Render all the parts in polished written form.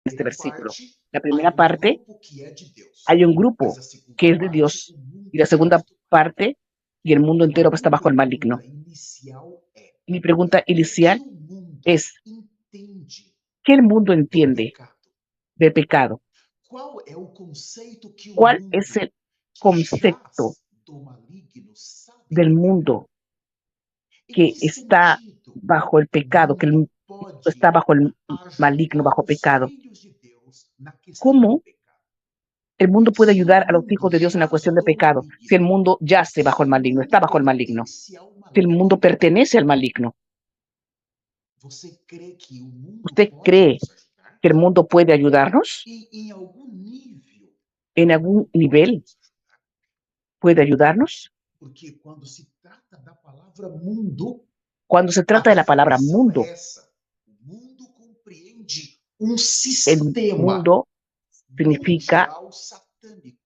este primeira versículo. parte, La há primera parte, grupo que é de Deus, hay un mas grupo a segunda que es de parte, Dios, o y la mundo é segunda do mal. parte, y el mundo Então, a entero está minha bajo el pergunta maligno. inicial é: Mi pregunta o que inicial o mundo es, entende ¿qué el mundo do entiende pecado? de pecado? Qual é o conceito que o ¿Cuál es mundo el que concepto jaz do maligno sabe del do pecado? mundo Em que que está sentido bajo el o pecado, que el mundo mundo está pode bajo el maligno, ajudar bajo os pecado? filhos de Deus na questão do ¿Cómo pecado? el mundo puede Se o ayudar a los mundo hijos de Dios en la jaz cuestión de do pecado si el maligno, mundo yace bajo se el o maligno, mundo está bajo el maligno? pertence ao Si el maligno, mundo pertenece al maligno, você crê que o mundo ¿usted pode cree nos ajudar? que el mundo puede ayudarnos? E em algum nível ¿En o algún mundo pode nivel nos ajudar? puede ayudarnos? Porque quando se trata da palavra mundo, Cuando se a trata de la palabra definição mundo, é essa. O mundo compreende um el sistema mundo significa mundial satânico.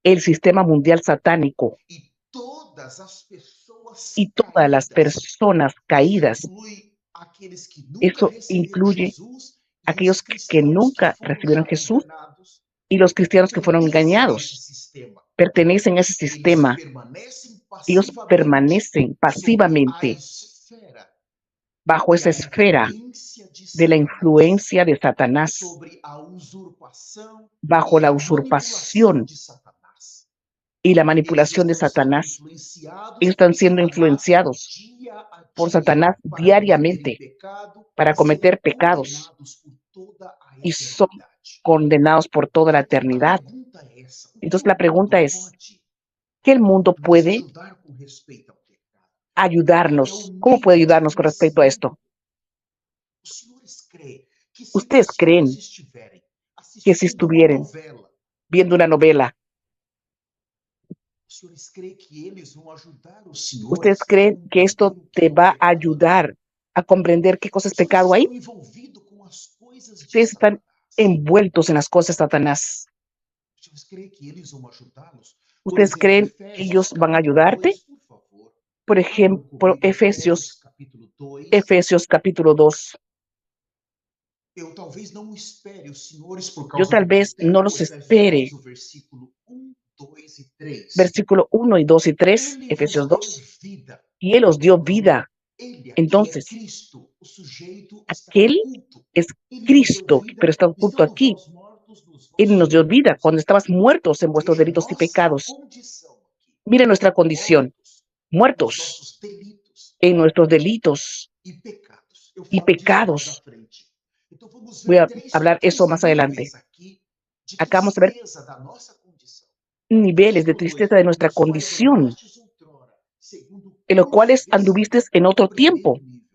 el sistema mundial satánico E todas as pessoas y todas las caídas, personas isso caídas. inclui aqueles que nunca Eso receberam incluye Jesus e os aquellos que cristãos que nunca foram recibieron já Jesús enganados, y los cristianos que fueron pertencem a esse engañados, sistema. pertenecen a ese Eles sistema. permanecem Ellos passivamente permanecen sobre a pasivamente esfera bajo esa da esfera influência de de la Satanás, influencia de Satanás, sobre a usurpação bajo e la a manipulação usurpación de Satanás. y la Eles manipulación de estão sendo Satanás. Ellos influenciados están por siendo Satanás influenciados dia a por dia Satanás para cometerem diariamente pecado para e serem cometer pecados condenados por toda a y son eternidade. condenados por toda la Então a eternidad. pergunta é essa: o que Entonces o la mundo pregunta es, pode ¿qué el mundo nos puede ajudar com respeito ao pecado? Qual é o ayudarnos? ¿Cómo puede nível de ayudarnos con respecto a conhecimento? esto? Os senhores creem que se ¿Ustedes pessoas creen estiverem que si assistindo uma estuvieran novela, viendo una novela, os senhores creem que eles vão ajudar os ustedes senhores a creen que compreender esto o que te é o va a pecado? ayudar a comprender qué cosa es Os senhores pecado ahí? estão envolvidos com as coisas de Ustedes están Satanás. envueltos en las cosas de Satanás. Os senhores creem que eles vão ajudá-los? Por ¿Ustedes exemplo, creen que Efésios ellos van a capítulo ayudarte? 2, por favor. Por Abram ejemplo, comigo Efésios capítulo 2. Efesios capítulo 2. Eu talvez não espere os senhores por Yo causa tal do vez no critério, los Efésios 2, espere. o versículo 1, 2 e 3. Versículo 1 y 2 y 3, Ele vos Efesios deu 2. vida. Y Él os dio vida. Ele aqui é Entonces, Cristo. O sujeito está aquel oculto. es Ele vos deu Cristo, pero vida, está oculto estando aquí. vós mortos nos Él vossos nos dio vida delitos. cuando estabas muertos en vuestros Veja a delitos y nossa pecados. condição aqui. Mire nuestra condición, Mortos nos muertos nossos delitos en nuestros delitos e pecados. Eu y falo disso mais à pecados. frente. Então vamos Voy ver a hablar eso más adelante. níveis aqui de Acá vamos a ver tristeza da nossa condição. niveles de Versículo 2: tristeza de nuestra nos quais condición, andastes outrora, segundo o en los curso cuales desse anduviste en mundo. otro Primeiro tiempo. nível.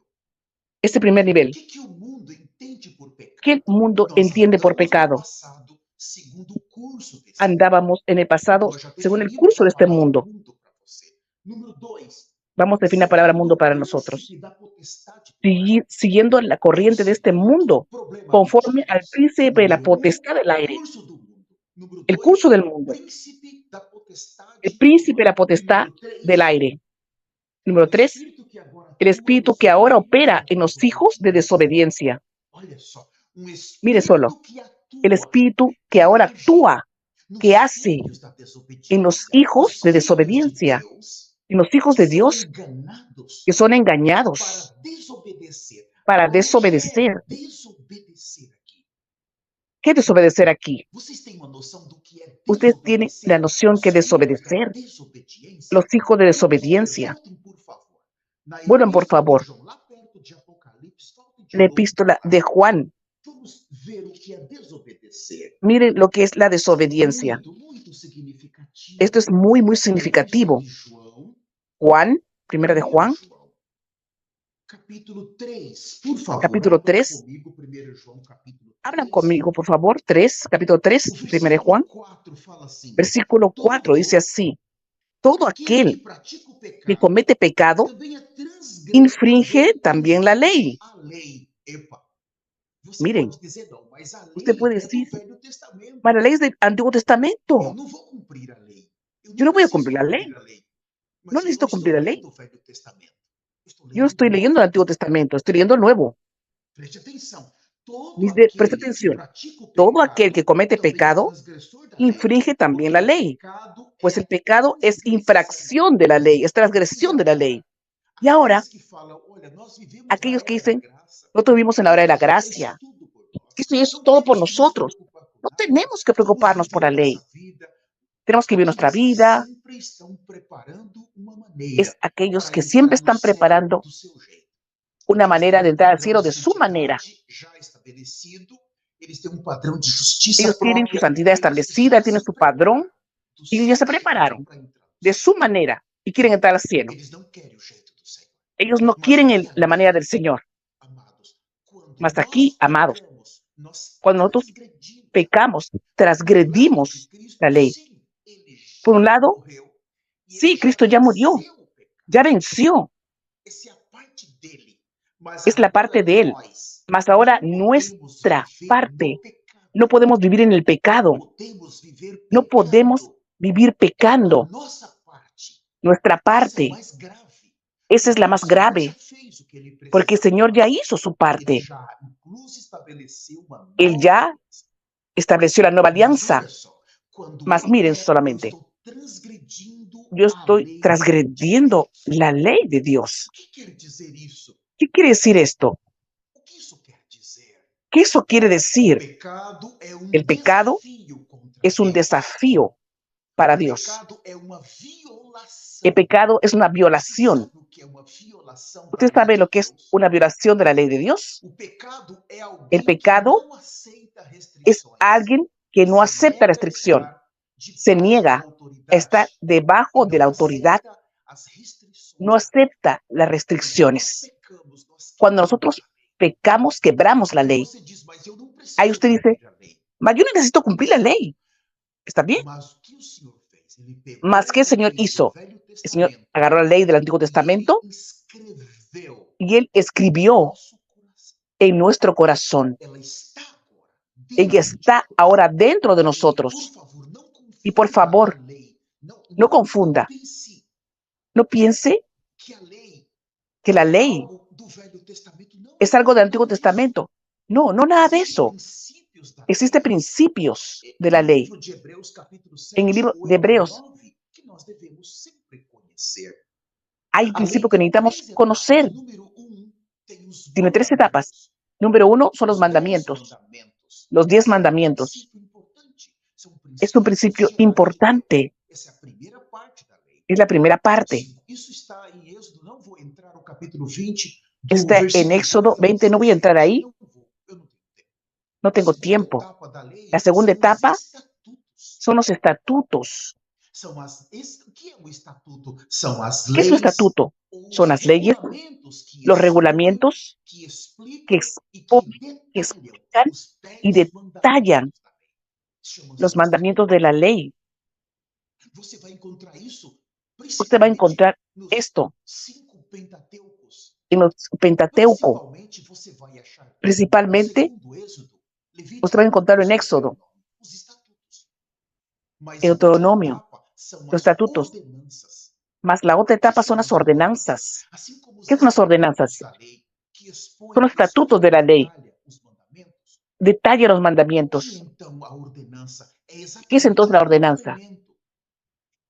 Este primer O nivel. que o mundo entende por ¿Qué el pecado? mundo Nós entiende por andamos no pecado? passado segundo o curso desse mundo. Andábamos en el pasado Nós já según el definimos curso a de este palavra mundo. mundo para você. Número 2: Vamos a definir la palabra seguindo mundo o para nosotros. príncipe da potestade do ar. Siguiendo la Ou corriente de este seja, mundo, problema conforme al 22. príncipe de la Número 1, potestad del aire. curso do mundo. Número El curso 2, del mundo. príncipe da El potestade do príncipe de ar. la E potestad número del 3, aire. o Número 3, espírito que agora el atua espíritu nos que ahora opera filhos en da los hijos de desobediência. desobediencia. Olha só, Mire solo, espírito que el atua, espíritu que que ahora age actúa, que nos hace filhos da en los desobediência. hijos Os de filhos de desobediencia, Deus en los hijos que de são Dios que enganados son para engañados desobedecer. para O que é desobedecer. desobedecer aqui? ¿Qué es desobedecer aquí? Vocês têm uma noção do que é Ustedes tienen la desobedecer? noción que Os filhos da desobedecer, desobediência? los hijos de Por quê? desobediencia. Voltem, por favor. Na Vuelvan, por epístola de favor, João, lá perto de Apocalipse, voltem de la novo epístola lá. de Juan. Vamos ver o que é desobedecer. Miren lo que es la Isso é desobediencia. muito significativo. Esto es muy, muy Evangelho significativo. de João, Juan, primera de 1 Juan, João, capítulo 3. Por favor, capítulo abram 3. comigo 1 João, capítulo Hablan 3. conmigo, por favor. 3, capítulo O 3, primera de versículo Juan, 4 fala assim: versículo 4 dice todo así: todo aquele que aquel pratica o que pecado comete pecado também infringe también la transgride ley. a lei. Epa, você Miren, pode dizer não, mas a usted lei puede é do decir, Velho Testamento. para la ley es del Antiguo Eu Testamento. não vou cumprir a lei. Eu Yo não no voy a preciso cumplir la cumprir ley. a lei. No Mas eu não necesito cumplir estou la ley. lendo o Velho Testamento. Eu estou Yo no lendo o estoy leyendo Novo el Antiguo Testamento. Testamento, estoy leyendo el Nuevo. Preste atenção. Presta aquele que atención. pratica o Todo aquel pecado que comete também é pecado transgressor da lei, infringe también porque la o ley, pecado pues é el a pecado es transgressão da infracción lei. de la ley, es E transgresión de la agora, ley. Y ahora, aqueles que falam, olha, nós vivemos na aquellos que era da dicen, graça, nosotros vivimos en la hora de Cristo la já fez gracia, tudo por Cristo nós. ya hizo Não todo por temos que nos nosotros. preocupar com No nada, tenemos que vamos preocuparnos por viver la a ley. nossa vida. Tenemos que vivir nuestra Aqueles que vida. sempre estão preparando uma maneira Es aquellos para que siempre entrar no están céu preparando do seu jeito. una Eles têm manera de entrar al padrão cielo de de su manera. santidade já estabelecido, eles têm padrão de justiça Ellos tienen su própria, santidad eles já establecida, tienen se su padrón, prepararam do y ellos ya se seu jeito prepararon para entrar no de céu. su manera y quieren entrar al cielo. Eles não querem o jeito do Senhor. Ellos no Mas quieren aqui a la manera lei, del Señor. amados, quando Mas aquí, nós amados, pecamos, nós cuando nosotros transgredimos. pecamos, Por um lado, que transgredimos Cristo, la lei. sim, ele Por un já lado, morreu e ele sí, já Cristo ya murió, venceu o pecado. ya venció, Essa é a parte dele. Mas es la agora parte de Él. Mas ahora não podemos nuestra viver no parte, pecado. no podemos vivir en el Não pecado, podemos viver no podemos pecando. vivir A pecando. nossa parte, Nuestra essa é a parte, mais grave. esa es la Porque o más Senhor já grave, fez o que ele porque el precisava. Señor ya hizo su Ele parte. já, inclusive, estabeleceu uma Él nova ya aliança. estableció la nueva Mas olha alianza. só, quando Mas miren eu solamente, estou transgredindo yo a estoy lei de transgrediendo Deus. la ley de Dios. O que quer dizer isso? ¿Qué quiere decir esto? O que isso quer dizer? ¿Qué eso quiere O decir? pecado é El pecado desafio contra es un Deus. desafío para O Dios. pecado é uma violação. El pecado es una Você violación. sabe o que é uma violação da ¿Usted lei sabe de lo que es Deus? una violación de la ley de Dios? O pecado é El alguém que pecado não aceita es restrições. alguien que no Se acepta nega a restricción, estar se debaixo da niega a estar autoridade debajo e de la não autoridad, aceita as restrições no da lei. acepta las Quando nós restricciones. pecamos, nós Cuando quebramos nosotros a lei. pecamos, quebramos la Aí ley. você diz, mas eu não Ahí preciso usted dice, cumprir a lei. mas yo no necesito cumplir la ley. ¿Está bien? Mas o que o Senhor fez? Ele Mas pegou ¿qué el a Señor lei do hizo? Velho El Señor Testamento agarró la ley del Antiguo e ele Testamento escreveu y Él no escribió nosso coração. en nuestro corazón. Ela está agora Ella dentro de está nós. ahora dentro de E, por nosotros. favor, não Y por confunda a favor, lei. Não, no não, não confunda, pense no piense que a lei que la é ley algo do Velho Testamento. Não, es não, algo del Antiguo nada disso. Testamento. No, no nada de Existem eso. princípios da Existen lei principios de la no ley livro de Hebreus, capítulo en el 7, libro de 8 e Hebreos. 9, que nós devemos sempre conhecer. Hay A lei principios que tem necesitamos 3 etapas. conocer. Número 1, tem os Tiene 3 etapas. mandamentos. Número 1 son los Os 10 mandamientos. mandamentos. Los 10 Esse é um mandamientos. princípio importante. São Es un princípios principio gerais de Deus. importante. Essa é a primeira parte da lei. Es la primera parte. Isso está em Êxodo. Não vou entrar no capítulo 20, do Está en versículo Éxodo 10 ao 20. No voy a entrar 17. ahí. Não vou. Eu não tenho tempo. No A tengo segunda tiempo. etapa da lei La segunda são os etapa estatutos. son los estatutos. O que é um estatuto? São as ¿Qué es un leis estatuto? ou Son os las leyes, regulamentos que los expõem, regulamientos que que explicam e que exponen, que detalham explican os y 10 detallan mandamentos da lei. Chamam-se los mandamientos estatutos. de la ley. Você vai encontrar isso Usted va a principalmente encontrar nos esto 5 Pentateucos. en los Pentateuco. Principalmente você vai achar Principalmente, segundo Êxodo, usted va a Levítico encontrarlo e en Éxodo, Deuteronômio, os estatutos. Mas en a outra Deuteronomio, etapa são los as estatutos. ordenanças. Más la otra O que etapa son são las as ordenanças? ordenanzas. Assim como os ¿Qué son las estatutos ordenanzas? da lei, que Son expõem, los estatutos de explicam, la ley. detalham os mandamentos. Detalla los O que mandamientos. então a ordenança? É ¿Qué es entonces exatamente la o ordenanza? complemento.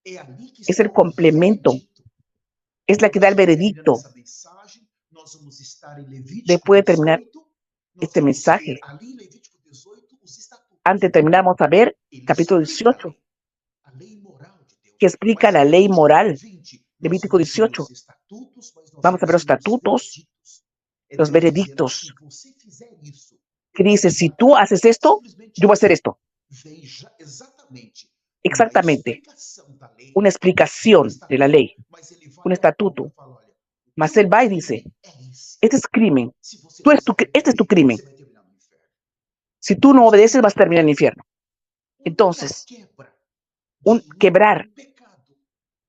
É ali que Es está el o complemento. veredito. Es la que da el Nós estamos terminando veredicto. essa mensagem, nós vamos estar em Levítico Después de terminar 18, nós este vamos ver mensaje, ali em Levítico 18 os estatutos. antes terminamos a ver Ele capítulo explica 18, a lei moral de Deus. que explica Mas em la ley Levítico moral. 20, nós Levítico vamos ver 18, os estatutos, mas nós vamos a ver los vamos ver os estatutos, vereditos. É los Deus dizendo, veredictos, se você fizer isso, que eu vou dice, te si matar. tú haces esto, Simplesmente yo voy a hacer isso. esto. Veja exatamente uma Exactamente, explicação da lei, una um explicación de la estatuto, ley, mas ele un vai ao ponto e estatuto. fala, olha, o Mas teu él va y dice, crime é esse. este es crimen. Se você Tú não eres este es tu obedecer, crimen. você vai terminar no inferno. Si tú no obedeces, vas a terminar en el infierno. Uma Entonces, quebra un de quebrar, pecado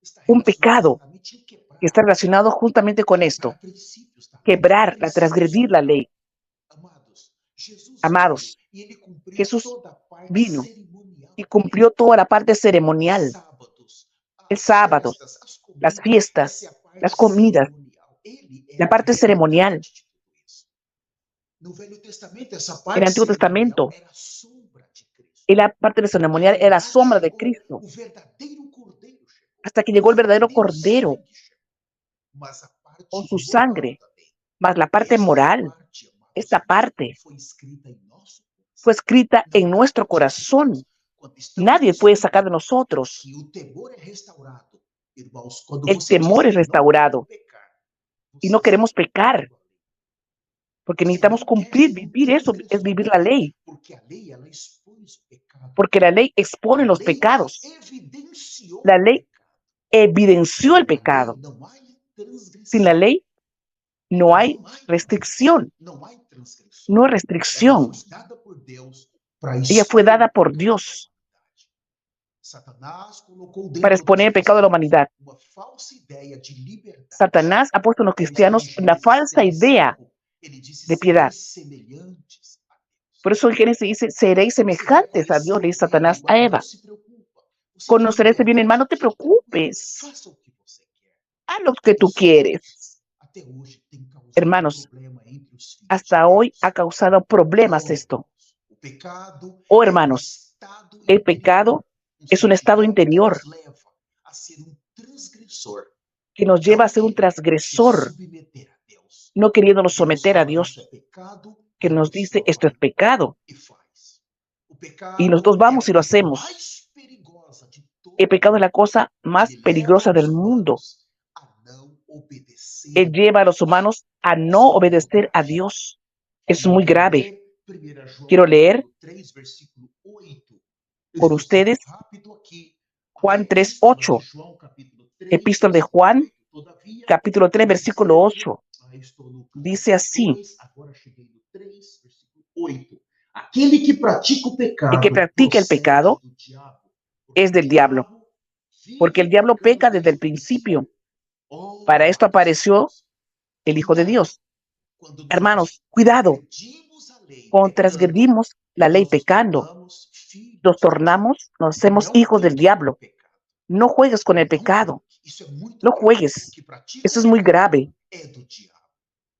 está un relacionado pecado exatamente em que está quebrar, relacionado justamente con esto, quebrar princípios da lei, quebrar, princípios transgredir da la lei. ley. Amados, Jesus veio Amados, e ele cumpriu Jesús toda a parte vino cerimonial y da lei. cumplió toda la parte Os ceremonial, sábados, el as sábado, festas, as las comidas, fiestas, essa é a parte las comidas, cerimonial. Ele é la a parte ceremonial. realidade de tudo isso. No Velho Testamento, essa En parte el Antiguo cerimonial Testamento, era a sombra de Cristo. la parte ceremonial Até era lá sombra de chegou Cristo, o verdadeiro Cordeiro, chegou, hasta que o llegó el verdadero verdadeiro Cordero sangue chegou. Mas a con parte su moral sangre, também. más la parte Esta moral. parte, amados Esta irmãos, parte foi escrita em nosso fue coração. escrita Não en dá nuestro para tirar de nós. corazón. Quando Nadie estamos puede sacar de vivendo nosotros. que o temor é restaurado, irmãos, quando El você diz temor es que não quero restaurado pecar, y você no está queremos pecar, cumprindo a lei. porque Você necesitamos não quer cumplir, ser um vivir eso, es transgressor vivir da la lei, ley, porque a lei ela expôs o pecado. porque la ley expone A los lei ela pecados. evidenciou La o ley pecado. evidenció el Sem a lei pecado. não há Sin la transgressão. ley no hay Não há restricción, não há transgressão. no hay Ela restricción. foi dada por Deus para Ella fue expor dada o por pecado da Dios humanidade. Satanás colocou para dentro dos exponer el pecado de la cristãos humanidad. uma falsa ideia de liberdade. Satanás ha puesto en los Por isso que em cristianos la Gênesis falsa idea 3:5 ele disse: de piedad. sereis semelhantes a Deus. Por eso en Génesis dice, seréis Você vai semejantes a conhecer Dios, le o dice bem e o Satanás a mal, não Eva. se preocupa. Você tem Conocer ese bien y el mal, liberdade, no te fique tranquilo, preocupes. faça o que você quer. Haz lo que tú Os filhos, quieres. até hoje, têm causado Hermanos, problema entre os filhos de hasta hoy ha Deus. causado problemas Oh, esto. o pecado Oh, é um hermanos, estado el interior, pecado es un estado sentimento que interior nos leva a ser transgressor, que nos lleva a não ser un querendo se transgresor, submeter a Deus. no queriéndonos Deus someter a fala, isso é Dios, pecado, que nos vamos, dice nós esto es vamos pecado. e faz. O Y pecado nosotros é vamos a y lo coisa hacemos. mais perigosa de todo El pecado es la cosa mundo. más Ele leva peligrosa os del mundo. humanos a não obedecer Él a lleva a los Deus. humanos a Isso no é muito obedecer a grave. Dios. Es Eu muy quero grave. ler 1 João Quiero leer capítulo 3, versículo 8. Eu por estou sendo ustedes rápido aqui. A Juan epístola de 3:8. João, capítulo 3, Epístola de versículo Juan, 8. Todavia, capítulo 3, versículo contudo, 8. estou no Dice capítulo así: 2, agora cheguei no 3, versículo 8. Aquele que pratica o el que pecado practica el procede pecado do diabo, es porque o del diablo, diabo porque vive el diablo peca pecando desde el desde o princípio. principio. Oh, Para esto amados apareció irmãos, el Hijo de cuidado. Dios. Quando Hermanos, nós cuidado. transgredimos a lei Cuando pecando, transgredimos la ley nós nos pecando, tornamos filhos nos do diabo. tornamos, nos hacemos Não hijos del brinque com o diablo. pecado. No juegues con el Não pecado. brinque. Isso é muito No grave. O juegues. que pratica Eso o es muy pecado grave. é do diabo.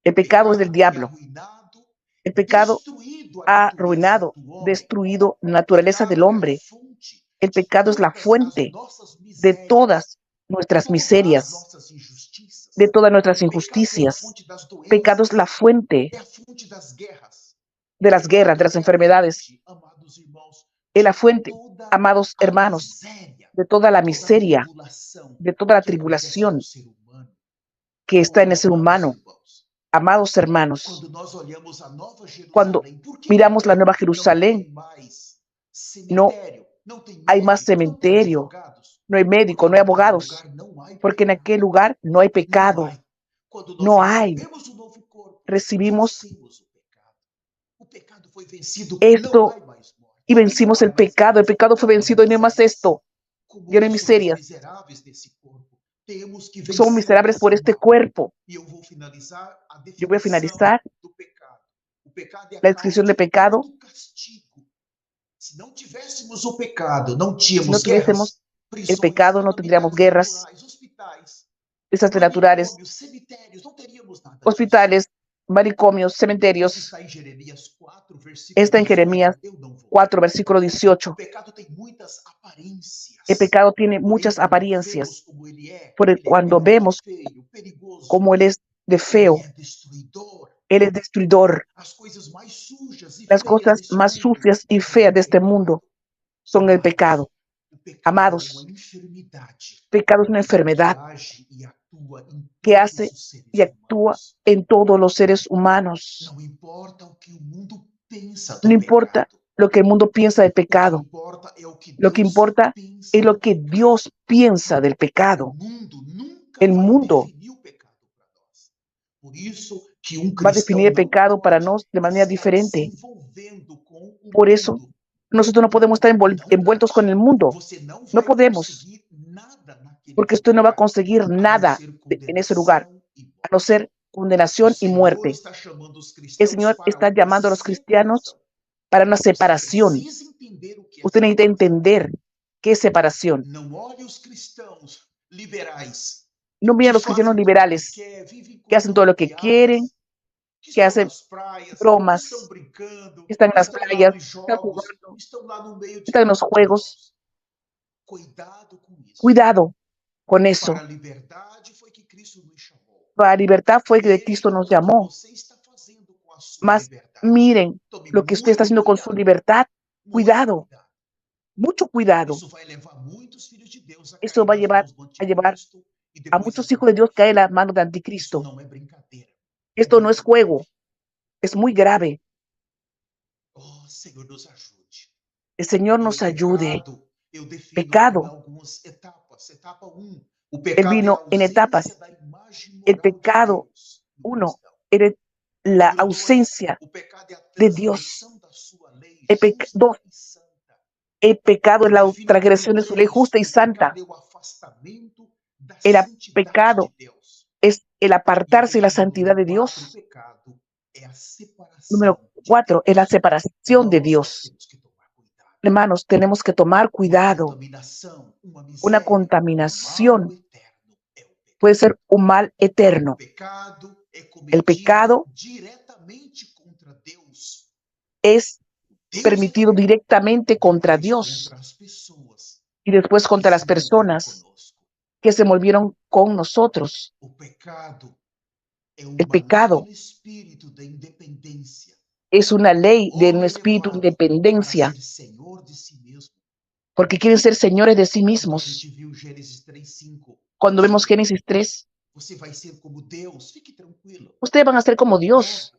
El O pecado es del pecado tem diablo. arruinado, El pecado destruído a ha natureza arruinado, do homem. destruido la O naturaleza del pecado é a hombre. fonte El de pecado es la todas as fuente nossas de misérias, todas nuestras todas as miserias, nossas injustiças. de todas nuestras O pecado é a injusticias. fonte das Pecado es la doenças, fuente é a fonte das guerras. de O las guerras, de pecado las é a enfermedades. fonte, amados irmãos, Es la de fuente, toda amados a hermanos, miséria, de toda la toda a miseria, tribulação de toda la que acontece no tribulación ser humano. que está en el Oh, ser amados humano. irmãos, Amados hermanos, quando nós olhamos a Nova cuando Jerusalém, por que miramos la lá Nueva não Jerusalén, tem mais no cemitério, não tem hay más médicos, não tem cementerio, advogados? no hay Porque médicos, no hay naquele abogados, lugar não há porque en aquel pecado. lugar no hay Não pecado, há. Quando nós no hay. recebemos o novo corpo, Recibimos vencemos o pecado. O pecado foi vencido, não há esto mais y morte, não vencimos há el mais pecado. El guerras, pecado fue não há mais vencido y no hay más misérias. esto, Como ya no hay nós somos miserias. miseráveis nesse corpo, temos que Somos vencer miserables por esse este mal. cuerpo. E eu vou finalizar a Yo voy a definição finalizar do pecado. O pecado é a la causa descripción de de pecado. todo castigo. Se não tivéssemos o pecado, não Si no tínhamos tuviésemos guerras, el prisões, pecado, no tendríamos calamidades guerras, naturais, hospitais, desastres naturales, manicomios, cemitérios, não teríamos nada disso. hospitales, manicomios, Isso cementerios. está em Jeremias 4, versículo Está en 18. Jeremías Eu não vou 4, ler. versículo O 18. pecado tem muitas El aparências. pecado tiene Porém, muchas quando vemos apariencias, como pero ele é cuando grande, vemos feio, perigoso, cómo Él es de ele feo, é destruidor. Él es destruidor. As coisas mais sujas e Las feias cosas deste más mundo sucias y é o feas de este pecado. mundo son el Amados, pecado. o pecado é uma Amados, enfermidade pecado es una que enfermedad age e atua em que todos hace os seres y actúa humanos. en todos los seres humanos. Não importa o que o mundo pensa No do importa pecado. lo que el mundo piensa del O que pecado. importa é o que Lo que Deus importa pensa es lo do que pecado. Dios piensa del O pecado. mundo nunca El vai mundo definir o pecado para nós. Por isso que va a definir cristão el não pecado para pode nosotros de manera estar se diferente. envolvendo com o Por eso, mundo. nosotros no podemos estar Não envueltos con pode. el mundo. Você não No vai podemos, conseguir nada naquele porque usted no va a lugar, conseguir a não nada ser en ese lugar, condenação e a no morte. ser O condenación y Senhor muerte. está chamando os El cristãos Señor para está uma llamando a los cristianos separação. para una Você separación. precisa entender o que é Usted necesita separação. entender qué es separación. Não olhe os cristãos liberais No mira a que los cristianos fazem tudo o que liberales quer, vivem que hacen todo contando lo que quieren, piadas, que estão hacen nas praias, estão bromas, brincando, que están en las estão lá playas, nos están jogos, jugando, estão lá no meio de están en los tudo, juegos. irmãos. Cuidado com isso. Cuidado con Para eso. a liberdade foi que Cristo nos chamou. La libertad fue que de Cristo Veja nos o que llamó. você está fazendo com a sua Mas liberdade. miren Tome lo que usted está muito haciendo con su cuidado, libertad. muito Cuidado, cuidado. mucho cuidado. Isso vai levar muitos filhos de Deus a Eso cair va a nas llevar mãos do a anticristo e a depois muchos entrar hijos de para o Dios caer en inferno. las manos de Isso anticristo. não é brincadeira. É Esto no es muito grave. juego, es muy grave. Oh, Senhor, nos ajude. El Señor E o nos ayude. pecado, eu defino em Pecado, algumas etapas. Etapa 1, o Él pecado é a vino en ausência etapas. da imagem El moral de pecado, Deus no uno, cristão. era la Número 2, ausencia o pecado é a de Dios. transgressão da sua lei Dos, justa e santa. el pecado es Eu la defino como transgresión de su ley 3, justa y o pecado santa. é o afastamento da El santidade de pecado Deus. es el E eu apartarse de la defino santidad número de 4, o Dios. pecado é a Número separação de 4 es la Deus. separación de Irmãos, nós Dios. temos que tomar cuidado. Hermanos, tenemos que tomar Uma cuidado. contaminação, uma Una miséria, um contaminación mal eterno é o puede pecado. ser un mal O eterno. pecado é El cometido pecado diretamente contra Deus. es Deus é permitido fiel. directamente contra Depois Dios contra as pessoas y después que contra se las envolveram personas conosco. que se volvieron con nosotros. O pecado é El uma lei pecado no espírito da independência. es una ley de un Homem espíritu de levado para independencia, ser senhor de si mesmo. porque quieren ser señores de sí Quando a mismos. gente viu Gênesis 3:5, Cuando vemos Génesis 3, você vai ser como Deus, fique tranquilo. ustedes van a ser como Dios,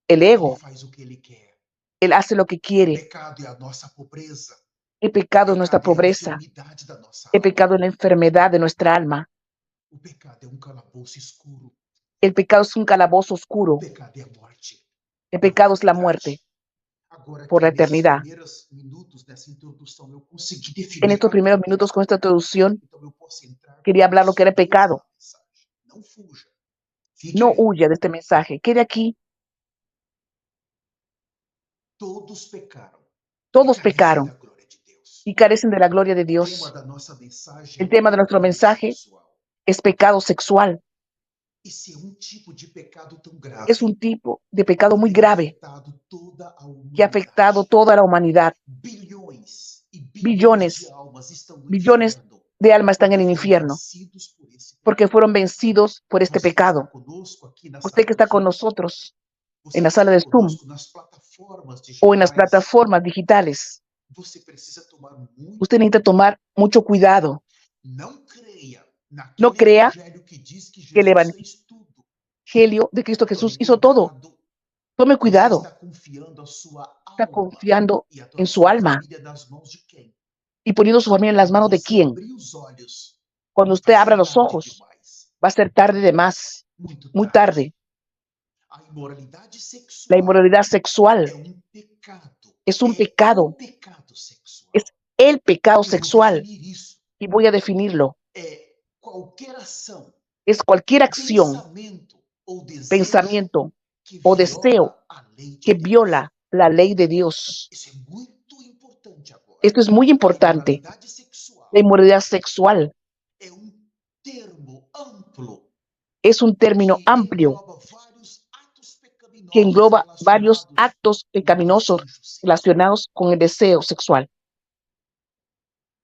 el Ele ego. faz o que ele quer. Él hace lo que O quiere. pecado é a nossa pobreza. El O pecado es nuestra pecado é a pobreza. enfermidade da nossa El alma. pecado es la enfermedad de nuestra alma. O pecado é um calabouço escuro. El pecado es un calabozo O oscuro. pecado é a morte. El da pecado es la eternidade. muerte Agora, por aqui, la nesses eternidad. primeiros minutos dessa introdução, eu consegui En definir estos o primeros que é minutos con pecado. esta introducción, Então, eu posso entrar quería hablar lo que era com isso pecado. nessa mensagem. Não fuja. Fique No aí. huya de este mensaje. Quede aquí. Todos pecaram. Todos E carecem pecaron da glória de Deus. y carecen de la gloria de O tema Dios. da nossa mensagem El é o tema de nuestro pecado mensaje sexual. es pecado sexual. Esse é um tipo de pecado tão grave Es un tipo de pecado que muy tem grave afetado toda a que ha afectado humanidade. toda la humanidad. Bilhões e bilhões de Billones, almas estão no billones inferno de almas están en porque el foram infierno vencidos por esse porque pecado. fueron vencidos por este Você que está pecado. conosco aqui na Usted sala que do está con Zoom, nosotros você en la que sala está de Zoom conosco nas plataformas o en las digitais, plataformas digitales, você precisa tomar muito usted necesita tomar mucho cuidado. Não creia No naquele crea evangelho que diz que que el Jesus fez tudo. evangelio de Cristo Jesús Tome hizo todo. cuidado. Tome Você cuidado. está confiando a sua Está alma confiando e a en su sua alma família nas mãos de quem? y poniendo su familia en las Quando manos de você quién. abrir os olhos, Cuando usted vai abra ser los tarde ojos, demais. va a ser tarde de más, Muito muy tarde. tarde. A imoralidade La sexual inmoralidad é sexual pecado. es un É o pecado. pecado sexual. Es el pecado Eu vou sexual definir isso. y voy a definirlo. É qualquer ação, Es cualquier acción, pensamento ou desejo pensamiento que o deseo viola a lei de que Deus. viola la ley de Dios. Isso é muito importante agora. Esto es muy A importante. imoralidade sexual La inmoralidad sexual é termo amplo es un término que amplio engloba vários atos pecaminosos que engloba varios relacionados actos com o pecaminosos desejo sexual. relacionados con el deseo sexual.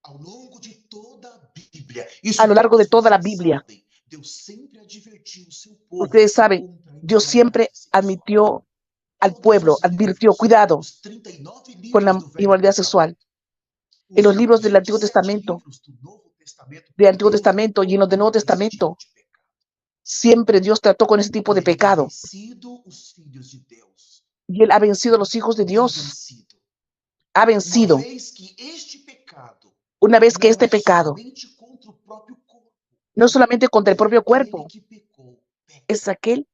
Ao longo de toda a Bíblia, A lo largo de todos toda la vocês Biblia, sabem, Deus sempre advertiu o seu povo ustedes saben, contra a Dios imoralidade siempre sexual. admitió al Todos pueblo, os advirtió, livros, cuidado os 39 con livros la do Velho inmoralidad sexual. Testamento, En os los libros del Antiguo 27 Testamento, livros do Novo Testamento, del Antiguo Deus Testamento y en los del Nuevo tratou com esse tipo Testamento, de pecado. siempre Dios trató con ese tipo E de ele tem pecado. vencido os filhos de Deus. Y Él ha vencido a los hijos de Tem Dios. vencido. Ha Uma vencido. vez que este pecado Una vez que não este é pecado somente contra o próprio corpo, no es solamente contra el propio aquele cuerpo, que pecou, peca, es aquel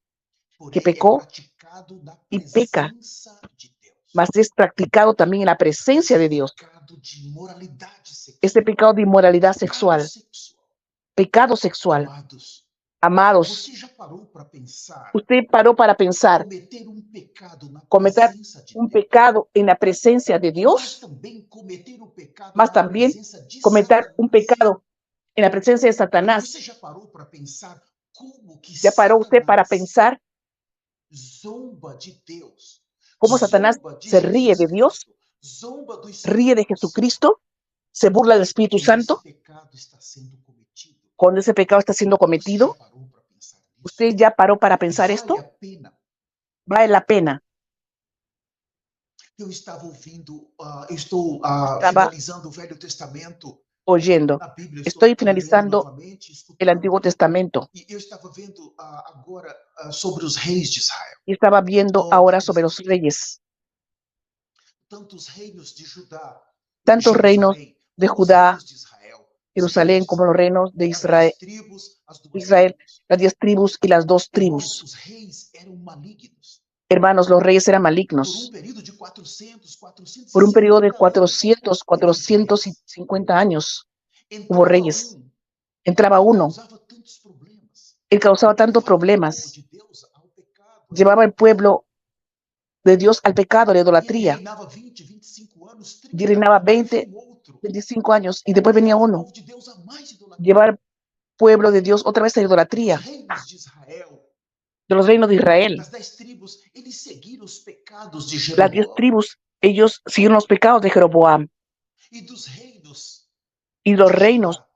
que porém é pecó praticado na y peca, presença de Deus. mas es practicado también en la presencia de Dios. Pecado de imoralidade sexual. Este pecado de inmoralidad Pecado sexual, sexual. pecado sexual. Amados, Amados, você já parou para pensar usted paró para pensar cometer um pecado na cometer presença de un Deus, pecado en la presencia de mas Dios, também cometer um pecado mas na también presença de cometer un Satanás? pecado en la presencia de Satanás? Você já parou para pensar como que ¿Ya paró usted para Satanás pensar zomba de Deus, cómo Satanás zomba de se ríe Jesus de Dios, Cristo, zomba do ríe de Espírito Santo, Jesucristo, se burla del Espíritu quando esse Santo pecado está sendo cometido. cuando ese pecado está siendo Você já cometido. parou para pensar nisso? ¿Usted ya paró para pensar Vale esto? a pena. Vale la pena. Eu estava ouvindo, eu estou Estaba finalizando o Velho Testamento oyendo. na Bíblia, Estoy estou lendo finalizando novamente, el Antiguo escutando, Testamento e eu estava vendo agora sobre os reis de Israel. y estaba viendo Oh, que ahora sobre coisa los linda. reyes, Tantos reinos de Judá, tantos reinos Jerusalém, de como os Judá, reinos de Israel. Os Jerusalén, como reis, los reinos de as 10 Israel, tribos, as duas Israel, tribos. las 10 tribus y las 2 Irmãos, tribus. os reis eram malignos. Hermanos, los reyes eran Por malignos. período de 400, Por un periodo de 450 anos, 400, houve reis. 450 años hubo Entrava reyes. um Entraba e uno, causava tantos problemas. él causaba tantos Levava o povo problemas, de Deus ao pecado, à llevaba al idolatria. pueblo de Dios al pecado, a la E ele idolatría, reinava 20, 25 anos, y 30, reinaba aí vinha 20, um outro. 25 años, y después venía Levava o uno, povo de Deus a mais idolatria. llevar al pueblo de Dios otra vez a la Os idolatría, reinos de Israel, de los reinos de Israel. das 10 tribos, eles seguiram os pecados de Las 10 Jeroboão. tribus, ellos siguieron los pecados de Jeroboam, E dos reinos y los de reinos Judá,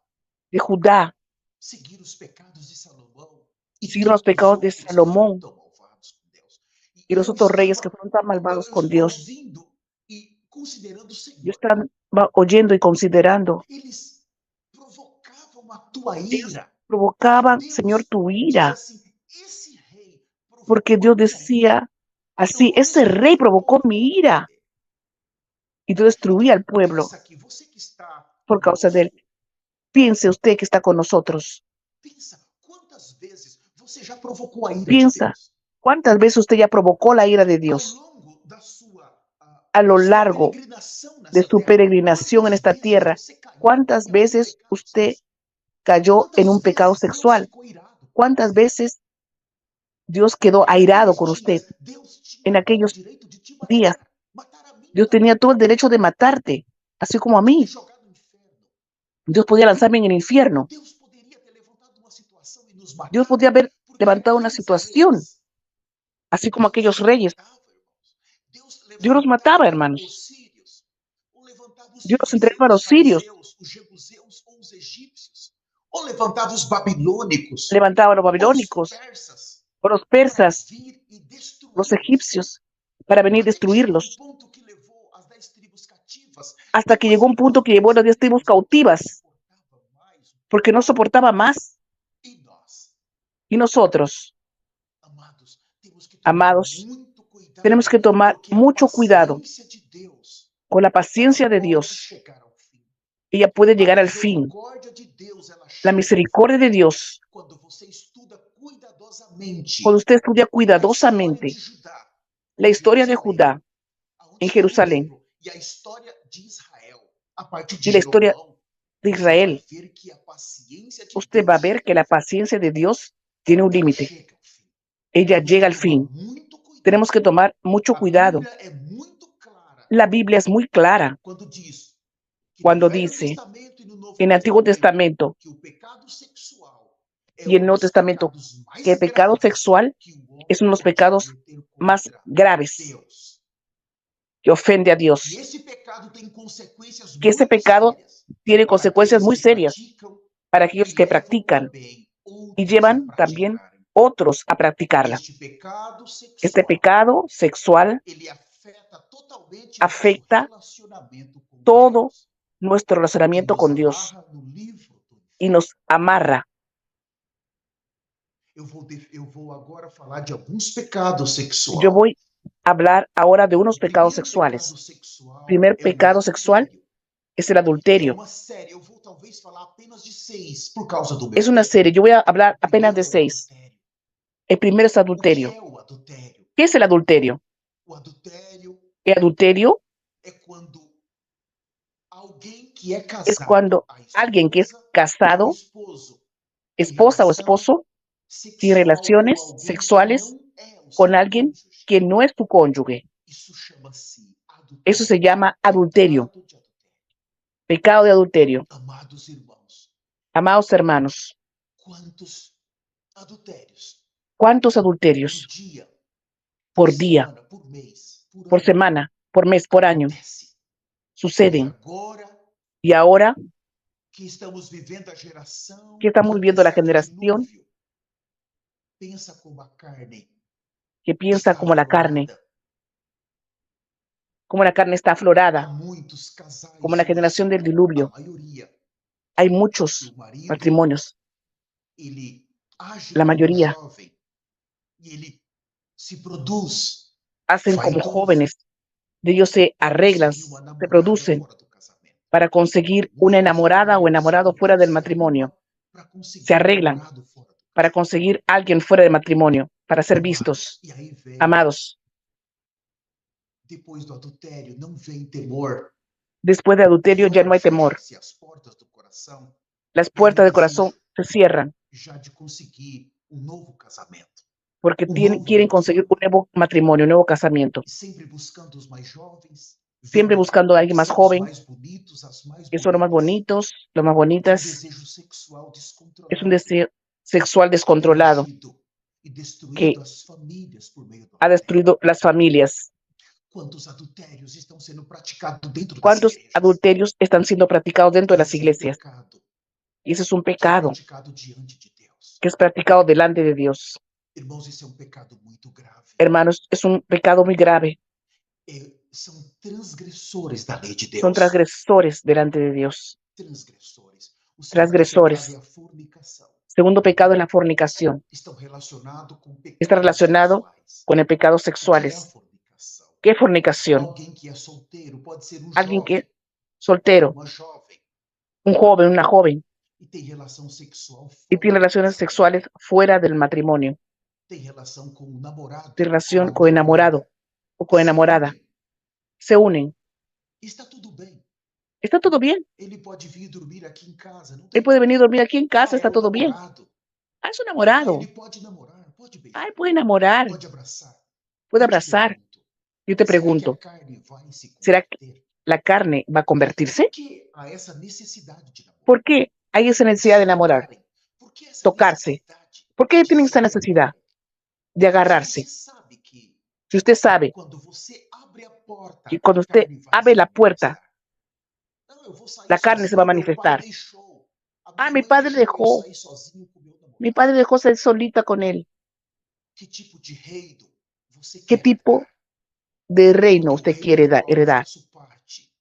de Judá seguiram os pecados de Salomão e siguieron los tantos pecados de outros que foram Salomón tão malvados com Deus. y E los otros reyes que fueron tan malvados eu con estava Dios. ouvindo e considerando o Yo Senhor. estaba oyendo y considerando, Eles provocavam a tua ellos ira. E provocaban, Señor, Deus tu diz ira, assim: esse rei porque provocou a Dios minha ira. decía Eu así, vou ese rey destruir o provocó povo por mi causa ira dele. y tú destruí Então, al pueblo pensa aqui, você que está por causa de él. conosco, Piense usted que está con nosotros. pensa quantas vezes você já provocou a ira de Piensa, Deus ¿cuántas veces usted ya provocó la ira de ao Dios longo a da lo sua largo peregrinação de nessa su terra? peregrinación en Quantas esta vezes tierra? você caiu em ¿Cuántas pecado, em veces pecado usted sexual? cayó en Quantas un pecado vezes Deus sexual? ficou irado? ¿Cuántas veces Dios quedó airado Naqueles con usted? dias, Deus tinha En todo o aquellos direito de te días, matar, matar a mim Dios tenía também, todo el derecho de matarte, así como a de te mí. jogar no inferno. Dios podía lanzarme en el infierno. Deus poderia ter levantado uma situação e nos Dios matado, podía haber porque levantado una aqueles situación, reis, así como Deus aquellos os reyes. matava, irmãos. Deus Dios los mataba, levantava hermanos. os sírios, ou levantava os Dios los entregaba a os los sirios, fariseus, os jebuseus ou os egípcios, ou levantava os babilônicos levantaba a los ou os babilónicos, persas o los para persas, vir e los destruí-los. egipcios, para venir a Até que chegou um destruirlos, ponto que levou as 10 tribos cativas. hasta que Depois, llegó un irmãos, punto que llevó a las 10 tribus porque não cautivas, suportava mais o porque no pecado. soportaba más. E nós, Y nosotros, amados, temos que tomar amados, muito tenemos cuidado, que tomar porque a mucho cuidado paciência de Deus, con la ela paciencia de pode Dios. chegar ao fim. Ella puede A llegar al fin. misericórdia de Deus, ela La chega ao fim. misericordia de Dios, Quando você estuda cuando cuidadosamente usted estudia a história de cuidadosamente Judá la em historia de Jerusalém, Judá en aonde estava o Jerusalén templo, e a história de Israel, a partir de y la historia Jeroboão, de você vai Israel, ver que a paciência de usted Deus va a ver chega que ao la fim. paciencia de Dios tiene un Ela límite. chega ao fim. Ella Temos llega que al tomar fin. muito Tenemos cuidado. que tomar mucho A cuidado. Bíblia é muito clara La Biblia es muy clara quando diz que no cuando Velho dice Testamento e no Novo en el Antiguo Testamento Testamento que o pecado sexual é y en el um Nuevo dos Testamento pecados que mais el pecado graves sexual que o es homem uno de los pode pecados cometer más contra graves Deus. que ofende a E Dios. esse pecado tem consequências Que ese muito pecado sérias tiene para consecuencias aqueles muy que serias praticam para e aquellos que levam practican também y outros a llevan también praticarem. otros a practicarla. Este pecado Este sexual, pecado sexual ele afeta totalmente o nosso afecta relacionamento com todo Deus nuestro e relacionamiento nos con Dios amarra no livro do y inferno. nos amarra. Eu vou agora falar de alguns pecados Yo sexuais. voy a hablar ahora de unos O pecados primeiro pecado sexuales. sexual Primer é o pecado sexual adultério. es el E é adulterio. uma série. Eu vou talvez falar apenas de 6 por causa do Es meu una tempo. serie. Yo voy a hablar O apenas primeiro de é o 6. adultério. El primero es O que adulterio. é o adultério? ¿Qué es el adulterio? O adultério El adulterio é quando alguém que é es casado, cuando a alguien que es esposa ou o casado, esposo, tem esposa o relação esposo, tiene sexual com relaciones alguém que sexuales não é o con seu alguien cônjuge. que no es tu cónyuge. Isso chama-se Eso se adultério. llama adulterio, Pecado de adultério. pecado de adulterio. Amados irmãos, Amados hermanos, quantos adultérios ¿cuántos por adulterios dia por día, semana, por mês, por por ano, semana, por mes, por año, acontece. E suceden. agora Y ahora que estamos vivendo a geração que estamos que viviendo la apesar do generación dilúvio, pensa como a carne que piensa está aflorada. como la carne está Há aflorada, muitos como la casais generación hoje, del a diluvio. maioria, Hay que o muchos marido, matrimonios, ele age la como um mayoría jovem e ele se produz hacen como vaidoso jóvenes, de ellos se para arreglan, conseguir uma se namorada producen fora do casamento. para conseguir una Muitas enamorada o mulheres enamorado fuera del produzem matrimonio. para Se conseguir um arreglan namorado fora do para casamento. conseguir alguien fuera del matrimonio, para ser Amados, vistos, e aí vem, amados. depois do adultério, não vem temor. Después de adulterio ya no Pior, hay temor. fecha-se as portas do coração Las e há um puertas del corazón desejo se cierran já de conseguir um novo casamento, porque um novo quieren conseguir un relacionamento. nuevo matrimonio, un nuevo casamiento. E sempre buscando os mais jovens, Siempre vendo buscando a alguien más ser os joven, mais bonitos, as mais que son los más bonitas. bonitos, los más É um bonitas. desejo sexual Es un descontrolado deseo sexual que tem descontrolado agido e destruído que as famílias por meio do ha adultério. destruido las familias. Quantos adultérios estão sendo praticados dentro das ¿Cuántos igrejas? adulterios están siendo practicados dentro de E las esse é um iglesias? pecado Y esse es un que é pecado praticado diante de Deus. que es practicado delante de Dios. Irmãos, esse é um pecado muito grave. Hermanos, es un pecado muy grave. São transgressores da lei de Son Deus. transgresores delante de Dios. Transgressores. O segundo pecado é Transgresores. a fornicação. Segundo pecado es la fornicación. Estão relacionados com Está pecados relacionado sexuais. con el pecado O que é a sexuales. fornicação? ¿Qué fornicación? Alguém que é solteiro, pode ser um Alguien que jovem, es soltero, uma jovem, un joven, una joven, e tem relação sexual y fora tiene do relaciones casamento. sexuales fuera del matrimonio. Tem relação com o namorado, De com relación a con enamorado namorada. o con Se enamorada. unem. Se unen. Está tudo bem. Está todo bien. Ele pode vir dormir aqui em casa, não Él tem puede venir a problema. dormir aquí en casa, É está o todo bien. namorado. Ah, es un Ele enamorado. pode namorar, pode beijar, Ay, puede enamorar, pode abraçar. puede Eu te abrazar. pergunto, Yo te será que a pregunto, carne vai se ¿será que converter? la carne va a convertirse? Por que há essa necessidade de namoro? ¿Por qué hay esa De necesidad de se enamorar, tocarem? Por que essa tocarse? necessidade ¿Por qué de tienen se esa necesidad agarrarem? de Se agarrarse? você sabe que Si usted sabe quando você abre a porta, que a cuando usted carne vai abre se la puerta, manifestar. Não, eu vou sair la carne se va a sozinho, meu pai manifestar. deixou. A Ah, minha mãe deixou eu sair sozinho com meu mi namorado. padre dejó ser solita con él. Que tipo de reino você ¿Qué quer tipo herdar? de reino Porque o usted reino quiere do qual eu heredar? faço parte,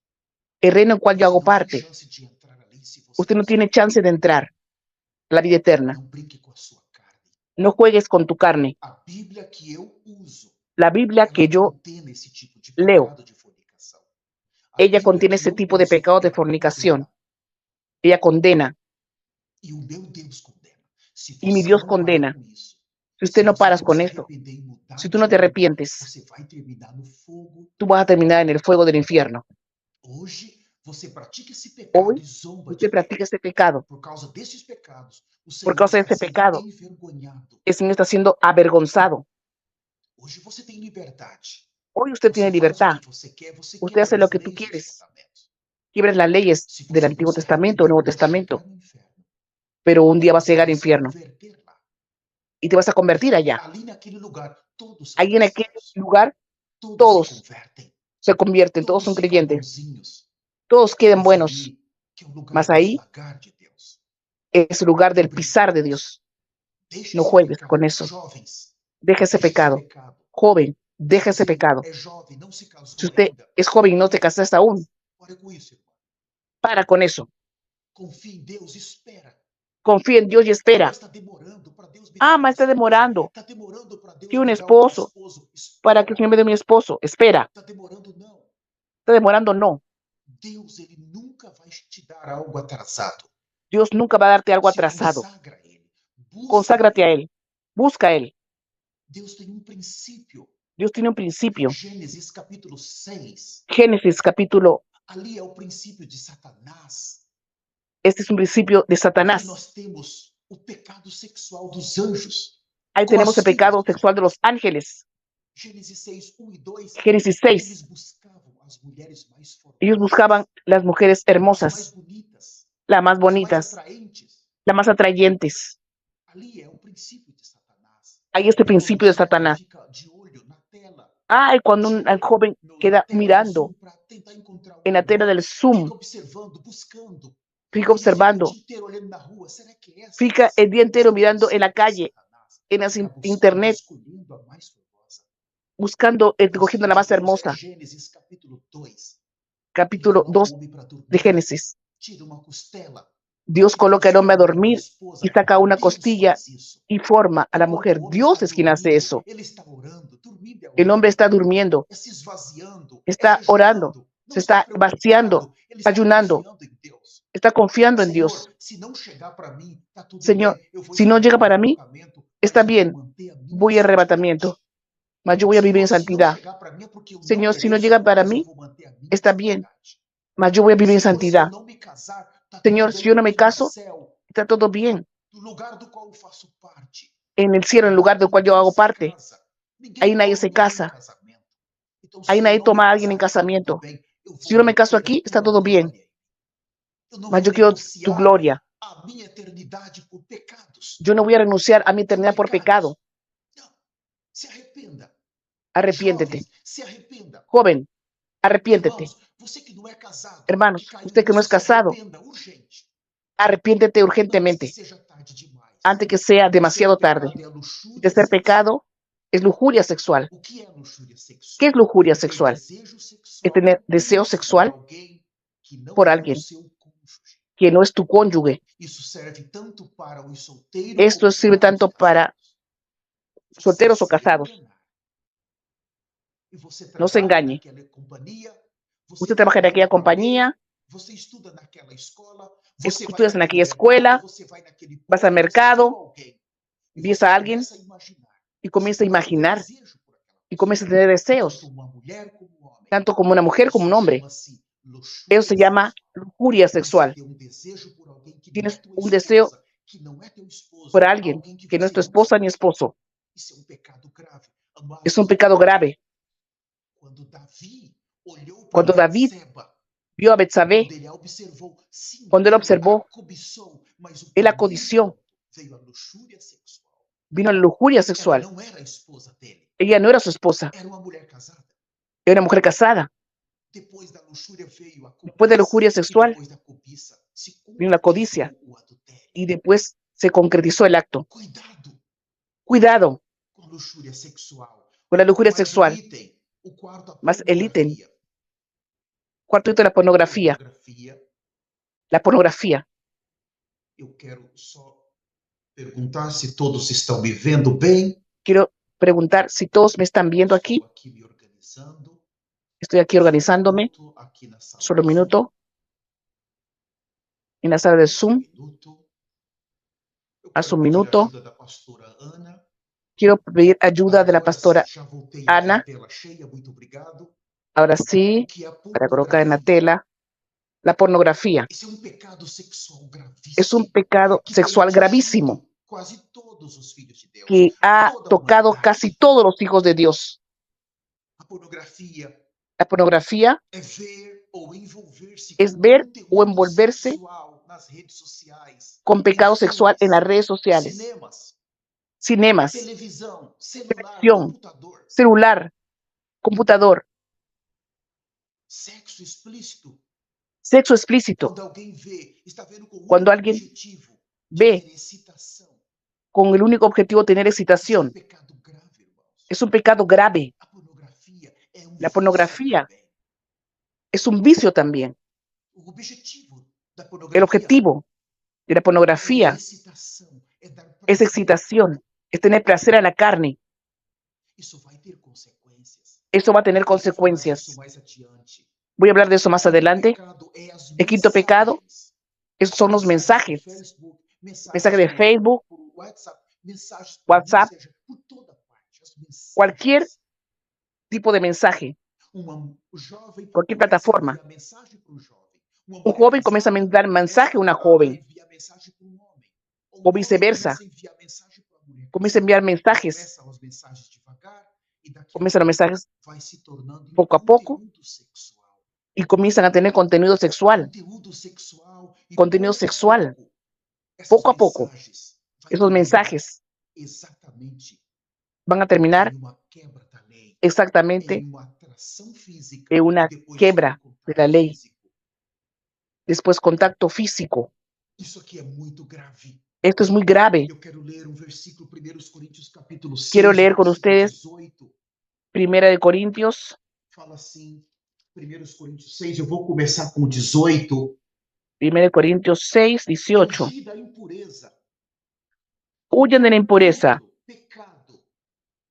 El reino en cual yo você hago não tem parte. chance de entrar ali se você Usted não no tiene estiver chance de pronto. entrar a la vida eterna. Não brinque com a sua carne. No juegues con tu carne. A Bíblia que eu uso, La Biblia ela que yo contém esse tipo de leo, pecado de fornicação. A ella Bíblia contiene que ese eu tipo de uso, pecado de ela fornicación. condena. Ella condena. E o meu Deus condena. Se Y mi você Dios não parar condena. com isso, Si usted se no você paras não con se eso, arrepender e mudar si tú de no te vida, arrepientes, você vai terminar no fogo tú do vas a terminar en inferno. el fuego del infierno. Hoje, você pratica esse pecado Hoy e zomba de usted practica Deus. este pecado. Por causa desses pecados, o Por Senhor causa de está este sendo pecado, envergonhado. el Señor está siendo avergonzado. Hoje você tem liberdade. Hoy usted Você tiene faz o libertad. que você quer, você Usted hace quebra lo as que tú leis dos quieres. mandamentos. Quiebres las leyes Se del você não Antiguo se Testamento o arrepender, Nuevo vai Testamento, chegar no inferno. pero un día vas a Você llegar al vai se infierno converter lá. y te vas a convertir E allá. ali naquele lugar, todos são Ahí en aquel cristãos. lugar Todos se todos convertem. se convierten, todos Todos son ficam creyentes, bonzinhos. todos quedan Mas buenos, ali, que é o lugar mas do ahí esmagar de Deus. es el lugar Não del brinque pisar com de isso. Dios. Deixe No esse juegues con pecado. eso. Jovens, Deja ese deixe esse pecado. pecado. Joven, Se deja ese você pecado. é jovem, não se Si casou usted ainda, es joven y no te casaste aún, pare com isso, irmão. para con eso. Confie em Deus, espera. Confía en Dios y Ah, espera. mas está demorando para Deus me dar uma Mas está esposa. demorando. Está demorando para Deus Quiero un me dar outro esposo esposo. para que el Espera. Señor me dé mi esposo. Espera. Está demorando, não. Está demorando, no. Deus, ele nunca vai te dar algo atrasado. Dios nunca va a darte algo Se atrasado. consagra a Ele. Busca Conságrate a Ele. Él. Busca a Él. Deus tem um princípio. Dios tiene un principio. Gênesis capítulo 6. Génesis capítulo, Ali é o princípio de Satanás. este es un principio de Ali Satanás. nós temos o pecado sexual dos anjos. Ahí Com tenemos as el pecado filhas de sexual de los ángeles. Gênesis 6, 1 e 2. Génesis 6. Eles buscavam as mulheres mais formosas. Ellos buscaban las mujeres as mais hermosas, bonitas. las más As mais bonitas, atraentes. las más atrayentes. Ali é o princípio de Satanás. Hay este Todo principio de dia ele Satanás. fica de olho na tela. Ay, cuando un Joga joven na queda tela do mirando Zoom para tentar encontrar en la alguém. tela del Zoom, Fica observando, buscando. fica Ele fica o observando, dia inteiro olhando na rua. Será que é essa fica el día entero essa mirando en la pessoa? calle, Satanás en las fica buscando, internet, escolhendo a mais formosa. buscando, O cogiendo conselho la de más Deus é hermosa. Gênesis capítulo 2. Ele Capítulo coloca o 2 homem para de dormir, Génesis. tira uma costela Dios e coloca al hombre a transforma numa dormir y esposa. saca una Deus costilla faz isso. y forma a la Enquanto mujer. o homem Dios está es quien hace dormindo, eso. ele está orando. Dormindo é El hombre orando, está durmiendo, é se esvaziando, é está orando, jejuando. Não se está está vaciando, preocupado, ele está ayunando, confiando em Deus. está confiando en Dios. Senhor, se não chegar para mim, tá tudo Señor, bem. Eu vou si no esperar llega o para mí, arrebatamento, está mas eu vou bien, manter a minha voy a santidade. arrebatamiento, mas yo voy a vivir en Senhor, se não santidad. chegar para mim é porque eu não Señor, si no mereço, llega para mas eu mí, vou manter a minha está bien, santidade. mas yo voy a vivir en Senhor, se eu santidad. não me casar, tá tudo Señor, bem, si yo no me porque no caso, céu, está todo bien. do lugar do qual eu faço parte, En el cielo, en el lá lugar del cual yo ninguém hago se parte, casa. Ninguém ahí nadie toma se ninguém em casa, casamento. Então, ahí se eu nadie não me toma a alguien en casar, tá tudo casamiento. bem. Eu Si vou yo no me caso manter a aquí, está tua todo bien, glória. Eu não mas vou yo quiero tu negociar gloria. a minha eternidade por pecados, Yo no voy a renunciar a mi por eternidad por pecado. pecados. Não. Se arrependa. Arrepiéntete. Jovens, se arrependa. Joven, arrepiéntete. Irmãos, você que não é casado, que Hermanos, caiu usted que no nisso, es se casado, arrependa, urgente, arrepiéntete antes que urgentemente, seja tarde demais. antes que sea O terceiro demasiado tarde. pecado é a El luxúria tercer sexual. pecado es lujuria sexual. O que é luxúria ¿Qué es sexual? lujuria É ter sexual? desejo Es sexual tener deseo por sexual alguém que não por é o alguien seu cônjuge. que no es tu cónyuge. Isso serve tanto para os solteiros Esto como sirve para os tanto para casados. Você solteros o se casados. enganar. E você No se trabalha engañe. naquela companhia, você Usted trabaja en frequenta aquella aquele, compañía, você estuda naquela escola, você vai estudias en naquele aquella mercado, escuela, você vai naquele vas al ponto, você viu mercado, alguém e ves você a alguien começa a imaginar. y Você comienza a começa a ter imaginar desejo por aquela y pessoa, comienza a tener tanto deseos, uma mulher como um homem. tanto como una mujer como Isso un hombre. chama-se Eso luxúria se llama sexual. lujuria Você sexual. tem um desejo por alguém que não é Tienes tua un deseo esposa, que não é teu esposo, por alguien alguém que que no es você tu não esposa se ni dá. esposo. Isso é um pecado grave. Es un Amados, pecado grave. quando Davi olhou para Cuando David Betseba, vio a Betsabé, quando ele a observou, sim, cuando él ele a observó, cobiçou, mas o él primeiro acodició, ponto veio a luxúria sexual. vino la lujuria Ela sexual. não era a esposa dele, Ella no era su esposa, era uma mulher casada. era una mujer casada. Depois da luxúria veio a Después de la cobiça, lujuria e sexual, depois da cobiça se vino la codicia concretizou o adultério. y después se concretizó el acto. Cuidado Cuidado com a luxúria sexual. con la lujuria Mais um sexual, item, o quarto, a más el ítem. pornografia. Cuarto hito, la pornografía. Pornografia. La pornografía. Eu quero só perguntar se todos estão me vendo bem. Quiero preguntar si todos me están viendo Estou aquí. aqui me organizando. Estoy aquí organizándome. Só aqui na sala Solo un do Zoom. minuto. En la sala de Zoom. Minuto. Eu Haz quero un pedir a minuto. ajuda da pastora Ana. Quiero pedir ayuda de la Agora sim, pastora já voltei aqui a Ana. tela cheia, muito obrigado. Ahora O sí, que é a para colocar en la pornografia? tela la pornografía. Esse é um pecado sexual Es un gravíssimo pecado que tem sexual gravísimo atingido quase todos os filhos de Deus, que ha toda a tocado casi humanidade. todos los hijos de Dios. A pornografia La pornografía é ver ou envolver-se es com ver o conteúdo envolverse sexual nas redes sociais, con em pecado sexual en las filmes, redes sociales, cinemas, cinemas, televisão, celular, televisión, computador. celular, computador, Sexo explícito. sexo explícito. Quando alguém vê, está vendo com o Cuando único alguien objetivo de ve ter excitação. con el único objetivo de tener Isso é um excitación. pecado grave, irmãos. Es un pecado grave. A pornografia é um La vício pornografía também. es un vicio también. O objetivo da El pornografia objetivo de la é pornografía excitação, é dar es prazer. excitación, es tener placer a la carne. Isso vai ter consequências. Eso va a tener Eu vou falar disso consecuencias. mais adiante. Voy a hablar de eso más O quinto adelante. pecado é as El quinto pecado mensagens. son los Mensagens mensajes. por Facebook, Mensajes de Facebook, por WhatsApp, mensagens por WhatsApp, Messenger, por toda parte. As mensagens. cualquier tipo de mensaje, Um jovem cualquier começa a plataforma. enviar mensagem para um jovem. Uma Un mulher joven comienza a casada mandar mensaje a una joven enviar mensagem para um homem. Ou o um homem viceversa. começa a enviar mensagem para a mulher Comienza a casada. enviar mensajes, Começam as mensagens devagar e daqui a comienzan los mensajes vai se tornando poco a poco conteúdo sexual. y comienzan a tener contenido sexual. Conteúdo sexual e Contenido pouco a sexual. pouco, essas Poco a poco, mensagens vai esos terminar mensajes exatamente van a terminar em uma quebra da lei. exactamente em uma atração física en e una depois foi quebra de la contato ley, físico. después contacto físico. Isso aqui é muito grave. Esto es muy grave. Eu quero ler um versículo, 1 Coríntios capítulo Quiero 6, leer con versículo ustedes 18. Primera de Corintios, Fala assim, 1 Coríntios 6, eu vou começar com 18. 1 Corintios 6, 18. Fugir da impureza. Huyan de la impureza, Todo pecado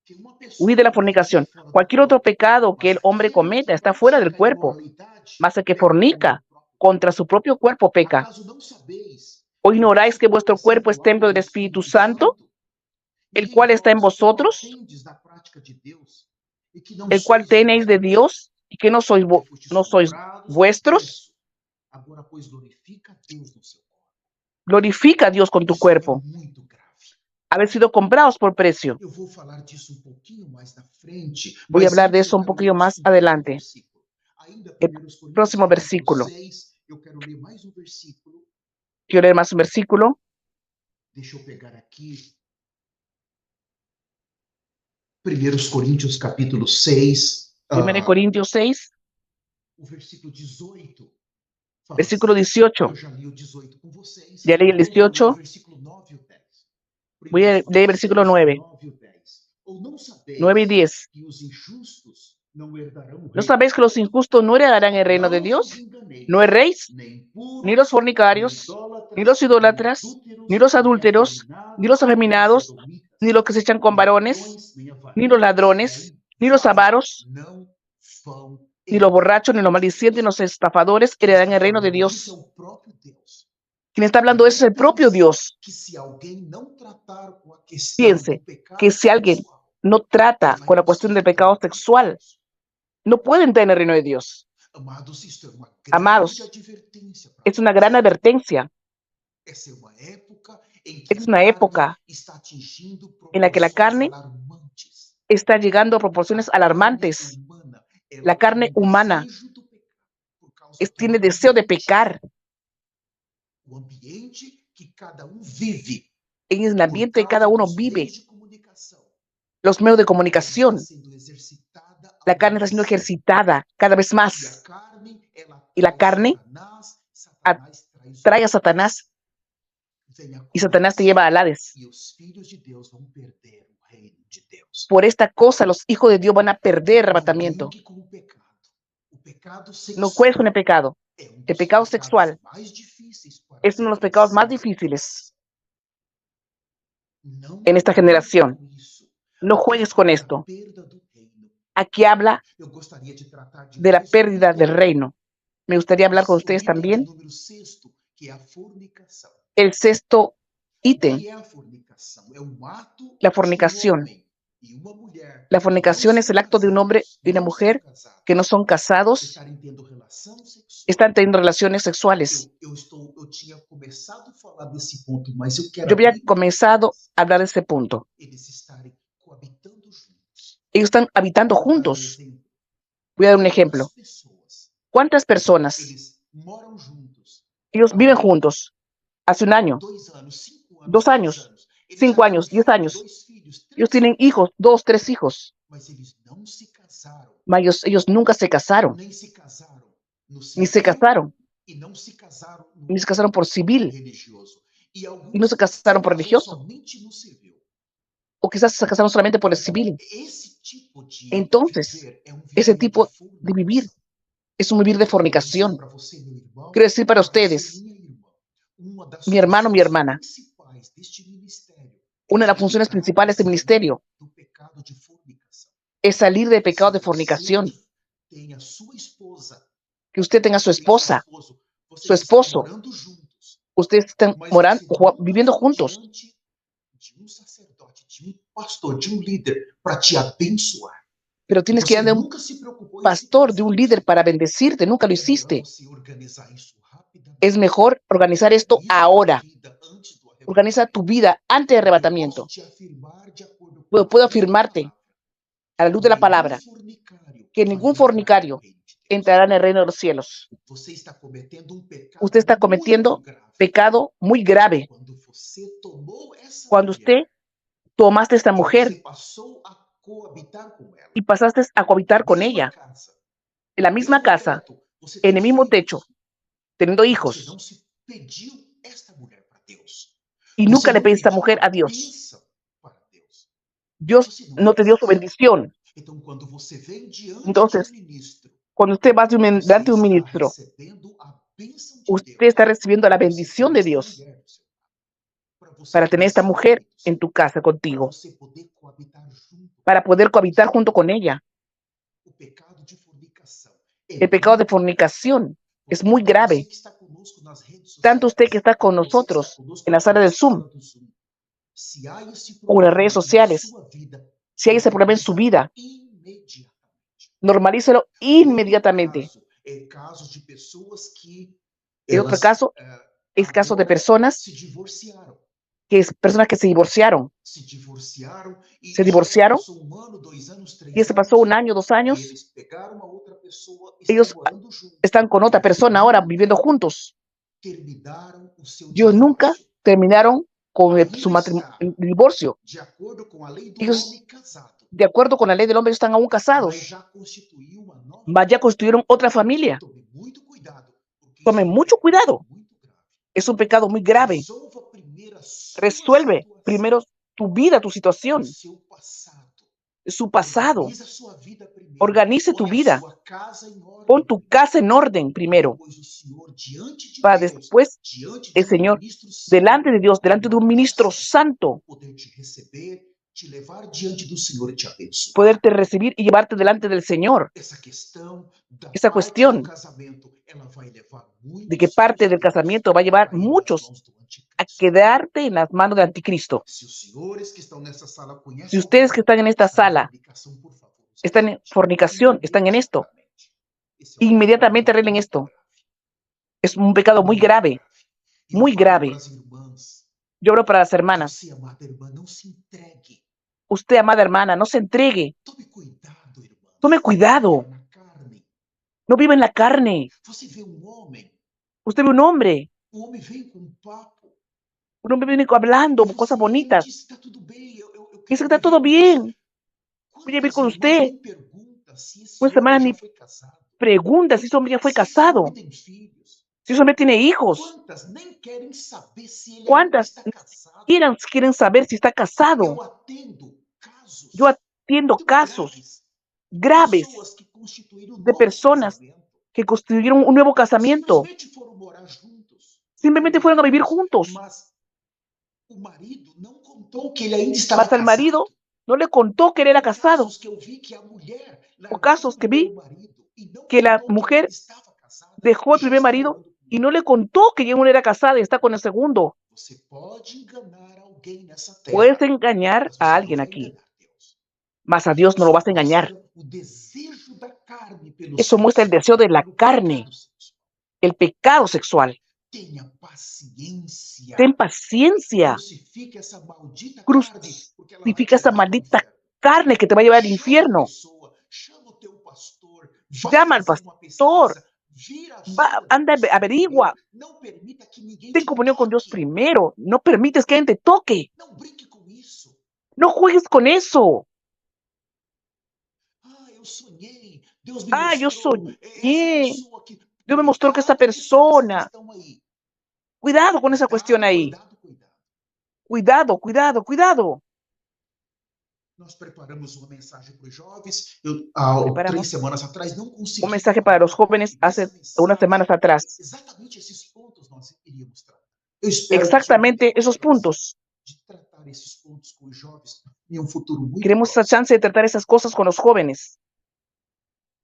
que uma huid pessoa de la comete é fornicación. fora do Cualquier otro corpo, pecado que mas el hombre aquele que cometa está fuera del pratica a cuerpo, imoralidade mas el que peca contra fornica o próprio. contra su propio cuerpo peca. ¿Acaso não sabeis ¿O que o ignoráis vosso que vuestro corpo é cuerpo es templo santuário del do Espíritu Espírito Santo, Santo, el em cual está en vós, o qual vosotros, tendes da prática de Deus, e que não el cual sois tenéis vós de mesmos, Dios y que no sois, porque fostes no sois comprados por vuestros? preço. Agora, pois, glorifica a Deus no seu corpo. Glorifica a Dios con tu Isso é cuerpo. muito grave. Haber sido comprados por precio. Eu vou falar disso um pouquinho mais na frente, Voy a mas hablar de antes eu eso un quero poquillo ler más um adelante. versículo. Ainda El 1 Coríntios próximo capítulo versículo. 6, eu quero ler mais um versículo. Quiero leer más un versículo. Deixa eu pegar aqui. 1 Coríntios capítulo 6, 1 Corintios 6, o versículo 18. Fala versículo assim, 18. eu já li o 18 com vocês, Ya leí el agora eu vou ler o 18. versículo 9 e o 10. Voy a leer el versículo 9, 9 e o 10. Ou não 9 y sabeis 10. que os injustos não herdarão o ¿No reino? sabéis que los injustos no heredarán el reino de Não vos Dios? ¿No enganeis, erréis? nem Ni los puros, nem fornicarios, ni los idólatras, ni los adúlteros, ni los nem afeminados, sodomitas, ni los que se echan con nem varones, ladrões, nem ni los avarentos, ladrones, nem ni los avaros, não vão ni los herdar borrachos, ni o los reino de maldicientes, ni Deus. los estafadores Quem heredarán está el reino de falando isso é Dios. o próprio Deus. Quien está hablando de eso es el propio Dios. Que se alguém não tratar com a questão do Piense que pecado si alguien sexual, no trata não vai con la cuestión del conseguir entrar pecado no reino de sexual, Deus. no puede entrar en el reino de Dios. Amados, isto é uma grande Amados, advertência para es una nós. gran advertencia. Essa é uma época em que Esta a es una carne época está atingindo en la que la proporções carne alarmantes. está llegando a A proporciones carne alarmantes. humana, La ela tem carne humana desejo do pecado por causa do tiene deseo de pecar o ambiente que cada um vive, en el por ambiente que cada causa uno dos vive, meios de comunicação. los medios de A carne está comunicación. sendo exercitada La ao carne está siendo máximo. ejercitada cada vez E a más. carne, ela Y la traz carne Satanás, Satanás traz o atrae a Satanás vem a y Satanás te lleva al Hades. e os filhos de Deus vão perder o reino de Deus. Por esta cosa, los hijos de Dios van a perder el Não arrebatamiento. brinque com o pecado. O pecado No juegues con sexual el pecado. é um El dos pecado pecados sexual mais difíceis para es as uno de los pecados más gerações difíciles Não en esta brinque generación. com isso. No Aqui juegues con fala da esto. perda do reino. Aquí habla Eu gostaria de tratar de de la mais um pérdida del item. reino. Me gustaría hablar con O ustedes item de también número 6, que é a fornicação. el sexto O ítem, que é a fornicação? É um ato la de fornicación. homem e uma mulher La que não fornicación es são el acto de un hombre casados, y una não são mujer casados, que no son casados, estarem tendo relação sexual. están teniendo relaciones sexuales. Eu tinha começado a falar desse ponto, mas eu quero Yo había abrir comenzado a hablar de ese punto. eles estarem coabitando juntos. Ellos están habitando Eu vou dar um juntos. exemplo. Voy a dar un Quantas ejemplo. pessoas ¿Cuántas personas? eles moram juntos Ellos há viven um ano, juntos hace un año, 2 anos, 5 anos, 2 10 años, anos. Eles já 5 têm um años, 10 filho, años. 2 filhos, 3 Ellos tienen hijos, 2, 3 hijos. mas eles não se casaram, Mas ellos nunca se casaron, nem se casaram no ni se civil casaron, e não se casaram no ni se casaron por civil, religioso. E y no alguns se casaron por casou religioso, somente no civil. o quizás se casaron solamente por el civil. Esse tipo de Entonces, viver é um ese viver tipo de de vivir fornicação. es un vivir de Eu quero dizer fornicación. para você, meu irmão, Quiero decir para para você, ustedes, minha irmã, uma das mi hermano, mi funções hermana, principais deste ministério una de é las funciones evitar principales del sair ministerio do pecado de fornicação. es salir del Se pecado de você fornicación, tem a sua esposa, que usted tenga su tem seu esposa, esposo, su vocês estão esposo, morando juntos, ustedes están mas morando, você nunca viviendo foi juntos, diante de um sacerdote, de um pastor, de um líder para te abençoar. pero tienes que ir Você de un nunca se preocupou em se pastor, de casar. un líder para bendecirte, nunca lo É melhor hiciste. você organizar isso rapidamente. Es mejor organizar esto Organiza a ahora. vida antes do Organiza arrebatamento. tu vida antes del Eu posso arrebatamiento. te afirmar de acordo com Puedo a luz da afirmarte palavra, a la luz de la nenhum palabra fornicário que vai ningún entrar no fornicario reino de Deus. entrará en el reino de los cielos. Você está cometendo um pecado Usted está muito cometiendo grave pecado muy grave quando você tomou essa cuando mulher usted tomaste a esta e mujer você passou a coabitar com ela, y pasaste a na cohabitar con mesma ella, casa, en la no misma mesmo casa, teto, você en tem el mismo techo, filhos, teniendo e você não hijos, se pediu esta mulher para Deus. y Você nunca le não pediste a pediu mujer a a Dios. bênção para Deus. Dios Você não no te fez dio su isso. bendición. Então, quando você vem diante de um Entonces, ministro, cuando usted va você delante de un está ministro, recebendo a bênção de usted está Deus recibiendo la para você bendición ter de esta Dios mulher do seu lado, para você para ter tener esta esses mujer maridos, en tu casa para contigo, você poder coabitar junto para com poder ela. cohabitar junto con ella. O pecado de fornicação é El pecado de muito grave. fornicación es muy Portanto, você grave. que está conosco nas redes Tanto usted que sociais, está con você que está nosotros conosco en la aqui sala na del Zoom sala do Zoom, se há esse o en las redes problema na sociales, sua vida, si hay ese problema en su normaliza vida, imediatamente. normalícelo O outro inmediatamente. caso é casos de pessoas que El otro elas caso es caso de agora personas se divorciaram. personas que se divorciaron, Se divorciaram se e já se divorciaron passou 1 ano, 2 anos, y 3 se pasó un anos, año, dos e años, eles pegaram uma outra pessoa e estão ellos morando junto. están con E otra eles persona ahora nunca viviendo juntos. terminaram o seu Ellos nunca divórcio. terminaron con su Ainda está, divorcio. de acordo com a lei do Ellos, homem casado, de acuerdo con la ley del hombre, están aún mas casados, já constituiu uma nova mas ya família. constituyeron otra familia. Tome muito cuidado, porque isso é Tomen um mucho pecado cuidado. muito grave. Es un pecado muy grave. Resolva primeiro a sua Resuelve situação, primero tu vida, tu o situación, seu passado. su pasado. Organize a sua vida primeiro. Organice tu Põe a vida. sua casa em Pon ordem tu primeiro, casa en orden para primero, depois o Senhor, diante de para Deus, después diante de el um Señor, ministro santo, delante de Dios, delante de un ministro levantar-se santo, e poder te receber, te levar diante do Senhor e te abençoar. poderte recibir y llevarte delante del Señor. Essa questão da Esa parte do cuestión casamento, ela vai levar de que muitos filhos parte de del Deus casamiento va a a llevar cair nas muchos mãos do a anticristo. quedarte en las manos del anticristo. Se os senhores que estão nessa sala Si conhecem ustedes alguém que están en que esta está em sala fornicação, por favor, os están en ajude. fornicación, están en esto, Imediatamente. Esse é um inmediatamente pecado arreglen muito esto. grave. Es un pecado muy Muito grave, grave. E eu muy falo para grave. as irmãs, Yo hablo para las hermanas. você, amada irmã, não se entregue. Usted, amada hermana, no se entregue. Tome cuidado, irmã. Tome Não viva cuidado. na carne. No viva en la carne. Você vê um homem, Usted ve un hombre o homem vem com um papo viene e hablando cosas você, ele bonitas. diz, está tudo bem, eu Dice que quero está viver todo com você. bien. Voy a vivir Quantas con irmãs usted. nem perguntam se esse Una semana homem já ni foi casado? pregunta si ese hombre ya fue Se esse homem casado. tem filhos? Si ese hombre tiene hijos. Quantas nem querem saber se ele ainda ¿Cuántas está ni casado? quieren saber si está casado? Eu atendo Yo casos atiendo tão casos graves de graves pessoas que constituíram um de novo personas casamento. que constituyeron un nuevo casamiento. Simplesmente foram morar juntos, Simplemente fueron a vivir conectados, juntos. mas o marido não contou que ele ainda estava Mas al marido casado. no le contó que él era Ou casado. casos que eu vi que a mulher O largou o casos que primeiro vi marido e não que la contou que ainda mujer estava casada dejó e al já primer está marido morando com y ele. no le contó que ya uno era casada y está con el segundo. Você pode enganar alguém nessa Puedes terra, engañar mas a você não alguien vai aquí, enganar Deus. mas a Dios no lo Isso vas a engañar. mostra o desejo da carne pelo Eso muestra el sexo, deseo de la pelo carne, pecado sexual. el pecado sexual. Tenha paciência. Ten paciencia. Crucifique essa maldita carne, porque ela vai Crucifica te esa levar para o maldita inferno. carne que te va a llevar al Chama a infierno. pessoa, chama o teu pastor, vai Llama al fazer uma pastor, pesquisa, vira a vida da anda, pessoa primeiro, averigua, não permita que ninguém ten te comunión con Dios toque. primero. No permites que alguien te toque. Não brinque com isso. No juegues con eso. Ah, eu sonhei, Deus me Ah, yo mostrou, essa soñé. pessoa que... Dios me mostró que esa Cuidado com essa persona. questão aí. Cuidado con esa cuestión Cuidado, ahí. cuidado, cuidado. Cuidado, cuidado, cuidado. Nós preparamos uma mensagem para os jovens. Há 3 Preparamos semanas atrás não un consegui mensaje para los preparar jóvenes essa hace unas mensagem. semanas atrás. Exatamente esses pontos nós iríamos tratar. Eu espero que o Senhor me dê Exactamente uma esos chance puntos. de tratar esses pontos com os jovens em um futuro muito Queremos esa próximo. chance de tratar esas cosas con los jóvenes.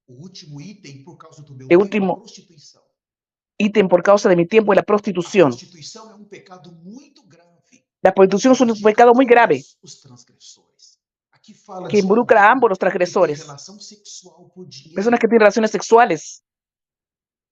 O último item, por causa do meu El tempo, a último prostituição. ítem por causa de mi tiempo es la A prostitución. prostituição é um pecado muito grave La prostitución es que un pecado muy grave ambos os transgressores. Aqui fala que de involucra a ambos alguém los que tem transgresores. relação sexual por dinheiro. Personas que tienen relaciones sexuales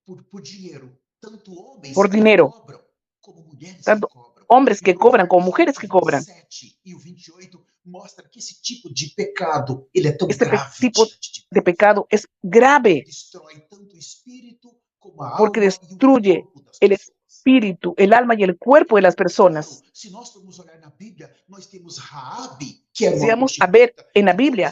Por dinheiro. Tanto homens por que dinero. cobram, como mulheres que Tanto cobram. hombres E que cobran como Provérbios mujeres que cobran. 27 e o 28 mostra que esse tipo de pecado, ele é tão Este grave tipo diante de de Deus. pecado es Porque grave destrói tanto o espírito como a porque alma e o destruye corpo das el pessoas. espíritu, el alma y el cuerpo de las personas. Claro, se nós formos olhar na Bíblia, nós temos Raabe, que era Si uma vamos a ver prostituta, en la e Deus Biblia,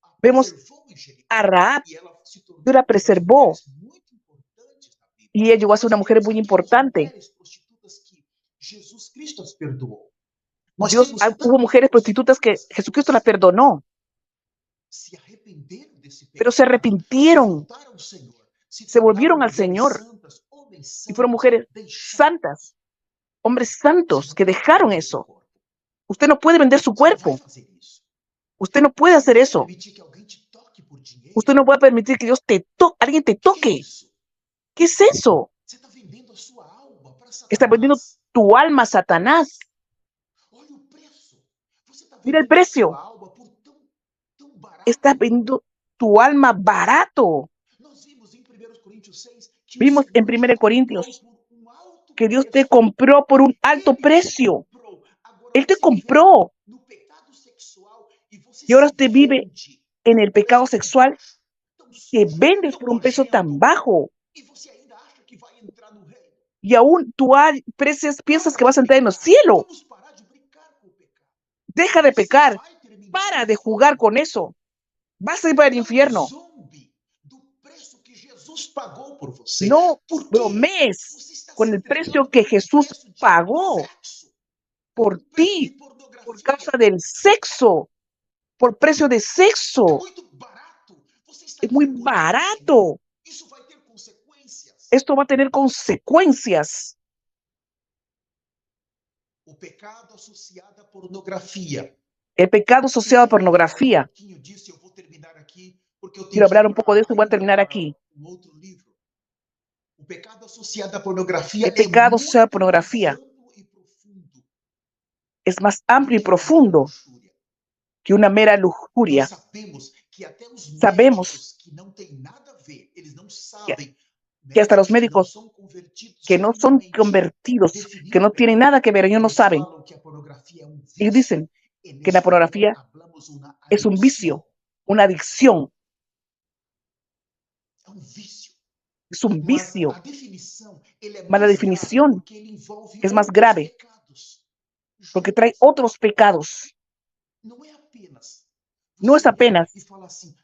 a vemos preservou em Jericó. a Rahab, E ela se tornou Dios la uma das preservó mulheres muito importantes da Bíblia. y ella llegó a ser Nós una mujer temos muy aquelas importante. mulheres prostitutas que Jesus Cristo as perdoou. Nós temos Hubo mujeres tantas prostitutas que prostitutas Jesucristo las perdonó, se arrependeram desse pero se pecado, se arrepintieron, voltaram ao Senhor, se se tornaram volvieron al mulheres Señor santas, homens y fueron santos, mujeres deixaram. santas, hombres Você santos não que pode dejaron vender seu eso. corpo. Usted no puede vender su Você não vai cuerpo. fazer isso. Usted no puede hacer Vai eso. permitir que alguém te toque por dinheiro? Usted no puede permitir que alguien te O que é toque. isso? ¿Qué es eso? Você está vendendo a sua alma para Está vendiendo Satanás. tu alma a Satanás. Olha o preço. Você está Mira el vendendo a precio. sua alma por tão barato. Estás vendiendo tu alma barato. Nós vimos em 1 Coríntios 6 que Vimos o en Senhor te 1 Corintios comprou por um alto que Dios te preço. compró por un alto Ele te precio. comprou. Agora Él te você vive compró no pecado sexual e você y ahora se usted vive vende en por el um pecado preço tão sexual. baixo, tão Te sujo, vendes tão por un precio tan nojento, bajo e você ainda acha que vai entrar no reino. y aún tú piensas que Para vas a de entrar en el pecar. cielo. Vamos parar de brincar com o pecado. Deja de Você pecar. vai terminar Para no de jugar inferno. con eso. Vas a ir para el Não infierno. zombe do preço que Jesus pagou por você. No Por quê? bromees Você está con se el precio entregando que por um Jesús preço de pagó sexo, por um preço de ti, por pornografia. causa del sexo, por precio de É sexo. muito barato. Você está Es muy envergonhado de dinheiro. barato. Isso vai ter consequências. Esto va a tener consecuencias. O pecado associado à pornografia. El pecado asociado a Queria falar pornografía. um pouquinho disso, eu vou terminar aqui, porque eu tenho Quiero que ir hablar un poco de para eso y voy a ainda terminar para aquí. outro livro. O pecado associado à pornografia El é pecado asociado a muito mais pornografía amplo e profundo es más do amplio y que uma mera profundo luxúria. que una mera Nós lujuria. sabemos que até os Sabemos médicos que não têm nada a ver, eles não que, sabem, que hasta los médicos que não médicos são convertidos que no son profundamente, convertidos, que definiram no o tienen pecado. nada que ver, ellos no Eles saben. falam que a pornografia é um Ellos vício. dicen En que la español pornografía hablamos una es un vicio, adicción. una adicción, É um vício. es un Mas vicio. a definição, ele é Mas la mais grave definición porque ele envolve es más outros grave pecados. porque trae juntos. otros pecados. Não é apenas No es você olhar apenas e falar assim,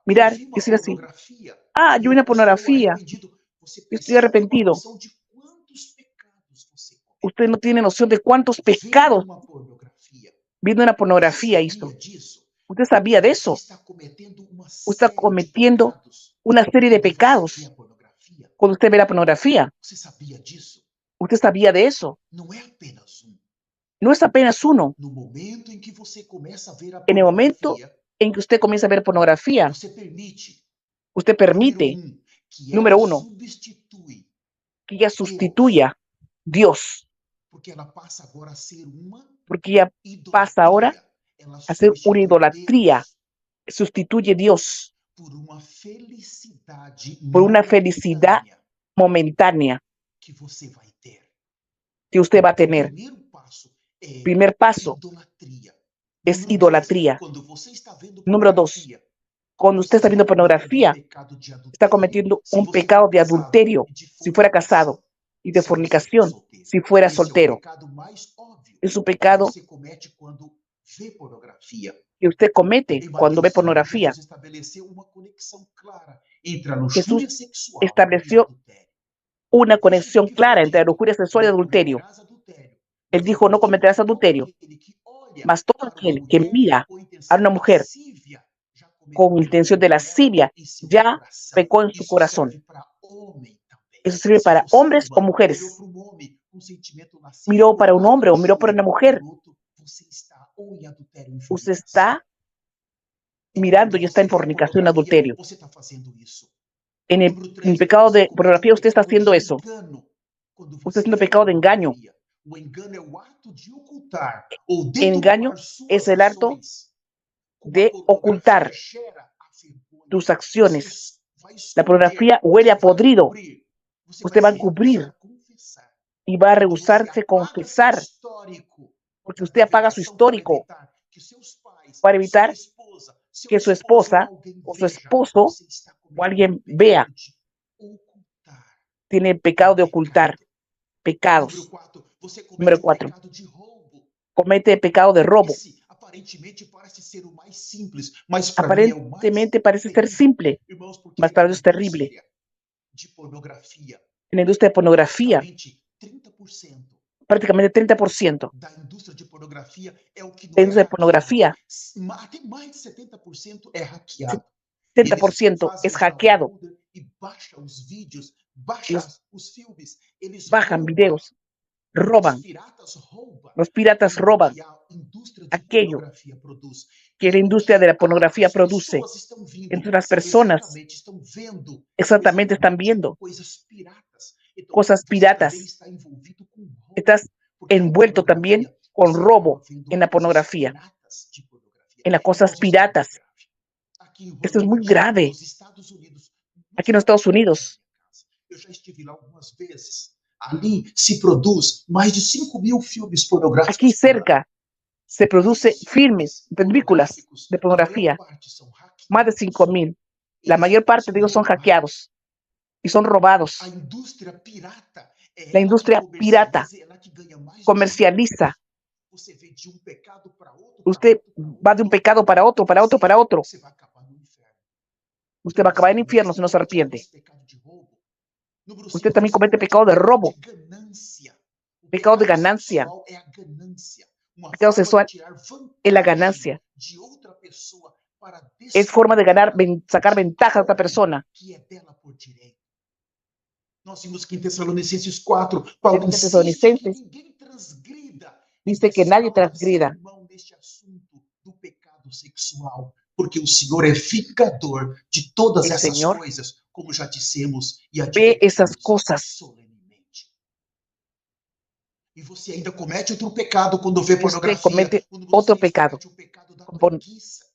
eu mirar vi y uma decir así, pornografia yo e vi una eu estou pornografía, arrependido. Você yo estoy precisa ter uma arrepentido. noção de quantos pecados você cometeu Usted no tiene noción de cuántos vendo pecados uma pornografia. viendo una Você pornografía hizo. sabia disso? ¿Usted sabía de Você eso? está cometendo uma Usted está série de cometiendo pecados una serie de quando você vê pecados a pornografia. cuando usted ve la pornografía. Você sabia disso? ¿Usted sabía de eso? Não é apenas um. No es apenas uno. No momento em que você começa a ver a En el momento pornografia, en que usted comienza a ver pornografía, você permite, usted permite, que número ela uno, substitui que ella sustituya a Dios, porque ela passa agora a ser uma porque ella pasa ahora idolatria. Ela a ser una substitui idolatría, Deus sustituye a Dios por uma felicidade por una felicidad momentânea momentánea que você vai ter. que usted va a O tener. primeiro passo é Primer paso idolatria. es Número idolatría. dois, quando você está vendo Número dos, pornografia, cuando usted está viendo pornografía, pecado de está adultério. cometiendo Se un você pecado for de casado, adulterio, e de si fuera fornicação, casado, y de se você for fornicación, solteiro. si fuera Esse é o soltero. pecado mais óbvio Es un que pecado você comete quando vê pornografia. que usted comete Em cuando ve Mateus 5, pornografía. Deus estabeleceu uma conexão clara entre a luxúria Jesús sexual e estableció adultério. una Veja conexión o que clara foi entre la dito. lujuria sexual y Não adulterio. cometerás adultério. Él dijo, no cometerás adulterio, Todo aquele que olha mas todo para uma aquel que mulher mira com a intenção una mujer lascívia já con cometeu intención de adultério com ela lascivia, em seu ya coração. pecó en su Isso corazón. serve para homem também. Eso sirve Se para você, hombres o irmã, olhou mujeres. para um homem com sentimento lascivo Miró por para un causa da hombre o miró para luxúria, una mujer. por outro, você está ou em adultério ou em Usted fornicação. está mirando y está en fornicación, adulterio. Você está fazendo isso. En el Número 3, pecado você de comete pornografía, usted está pecado haciendo de eso. engano quando Usted está você haciendo vê pecado de engaño. pornografia. O engano é o ato de ocultar ou Engaño deturpar es suas el acto ações. Como a de pornografia ocultar cheira a vergonha, tus você acciones. vai La esconder, pornografía huele a você vai podrido. encobrir, você Usted va a se encubrir recusar a confessar, y va a porque você rehusarse a apaga seu confesar, histórico porque da usted apaga su navegação para histórico evitar que seus pais, para sua evitar esposa, seu que su esposo ou esposa alguém o su veja. esposo Você está o alguien cometendo o vea. pecado de ocultar. Tiene el pecado de ocultar, pecados. 4, você comete Número 4, pecado de roubo. comete el pecado de robo. Esse aparentemente parece ser o mais simples, mas para mim é o mais Aparentemente parece ser terrível, simple, irmãos, porque mas a para Dios es terrible. indústria de pornografia, En la industria de pornografía, prácticamente 30% prácticamente 30%. da indústria de pornografia é o que La não é industria de hackeado. pornografía, Até mais de 70% é hackeado. 70% es hackeado. download e baixa os vídeos, baixa Los os filmes, eles bajan roubam. videos, roban. Os piratas roubam Los piratas aquilo roban que a indústria de aquello pornografia produz. que la E o industria que de la pornografía as produce. pessoas estão vindo, Entonces las personas exatamente, estão vendo exactamente están viendo coisas piratas. Então, cosas você também piratas. está envolvido com roubo, Estás porque na envuelto también pornografia con você robo acaba vendo en la coisas pornografía, piratas de pornografia. en las cosas Irmãos, isso é muito piratas. grave. Aqui em Esto es muy Hollywood, grave. nos Estados Unidos, Aquí en los Estados Unidos, eu já estive lá algumas vezes. Ali se produz mais de 5.000 filmes pornográficos aquí por ano. cerca se produce filmes, películas de A maior pornografía, parte são hackeados. más de 5.000. La mayor parte de ellos son hackeados y son robados. A indústria pirata é La ela industria que pirata comercializa, ela que ganha mais comercializa. Você vê de pecado para outro, Usted va de un pecado para otro, para otro, para otro. Você vai acabar no inferno. Usted va a acabar en el infierno si no se arrepiente. Pecado de roubo. Número Usted 5, también comete pecado de robo, de ganância. O pecado de ganancia. sexual é a ganância. Uma Pecado forma sexual de tirar es la vantagem ganancia. de outra pessoa para Es forma de ganar, desfrutar sacar ventaja de otra algo persona. que é dela por direito. Nós vimos que em Tessalonicenses 4, Paulo En insiste que Tesalonicenses ninguém transgrida. dice que nadie transgrida. Mão neste assunto do pecado sexual, porque o Senhor é vingador de todas El essas Señor coisas, como já dissemos e ve esas advertimos cosas. solenemente. E você ainda comete outro pecado quando vê Y usted pornografia. comete O número otro 6 pecado comete o pecado da por- preguiça.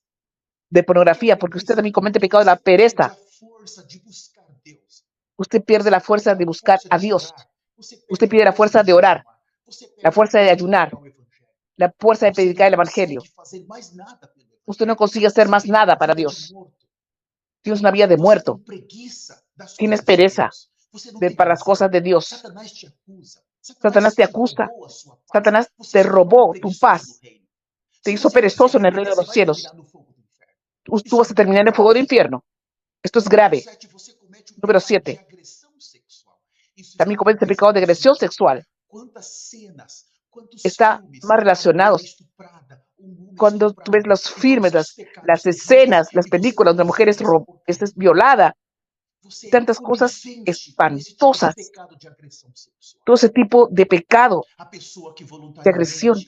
de pornografía, porque usted también comete pecado de la pereza. A força de buscar Deus. Usted pierde la fuerza de buscar a Dios. Você pierde la fuerza de orar, la fuerza de ayunar, la fuerza de predicar el Evangelio. Usted no consigue hacer más nada para Dios. Tienes una vida de muerto. Tienes pereza para las cosas de Dios. Satanás te acusa. Satanás te robó tu paz. Te hizo perezoso en el reino de los cielos. Tú vas a terminar en el fuego del infierno. Esto es grave. Número 7. También comete el pecado de agresión sexual. Está más relacionado cuando tú ves los filmes, las escenas, las películas de mujeres violadas, tantas cosas espantosas. Todo ese tipo de pecado, de agresión.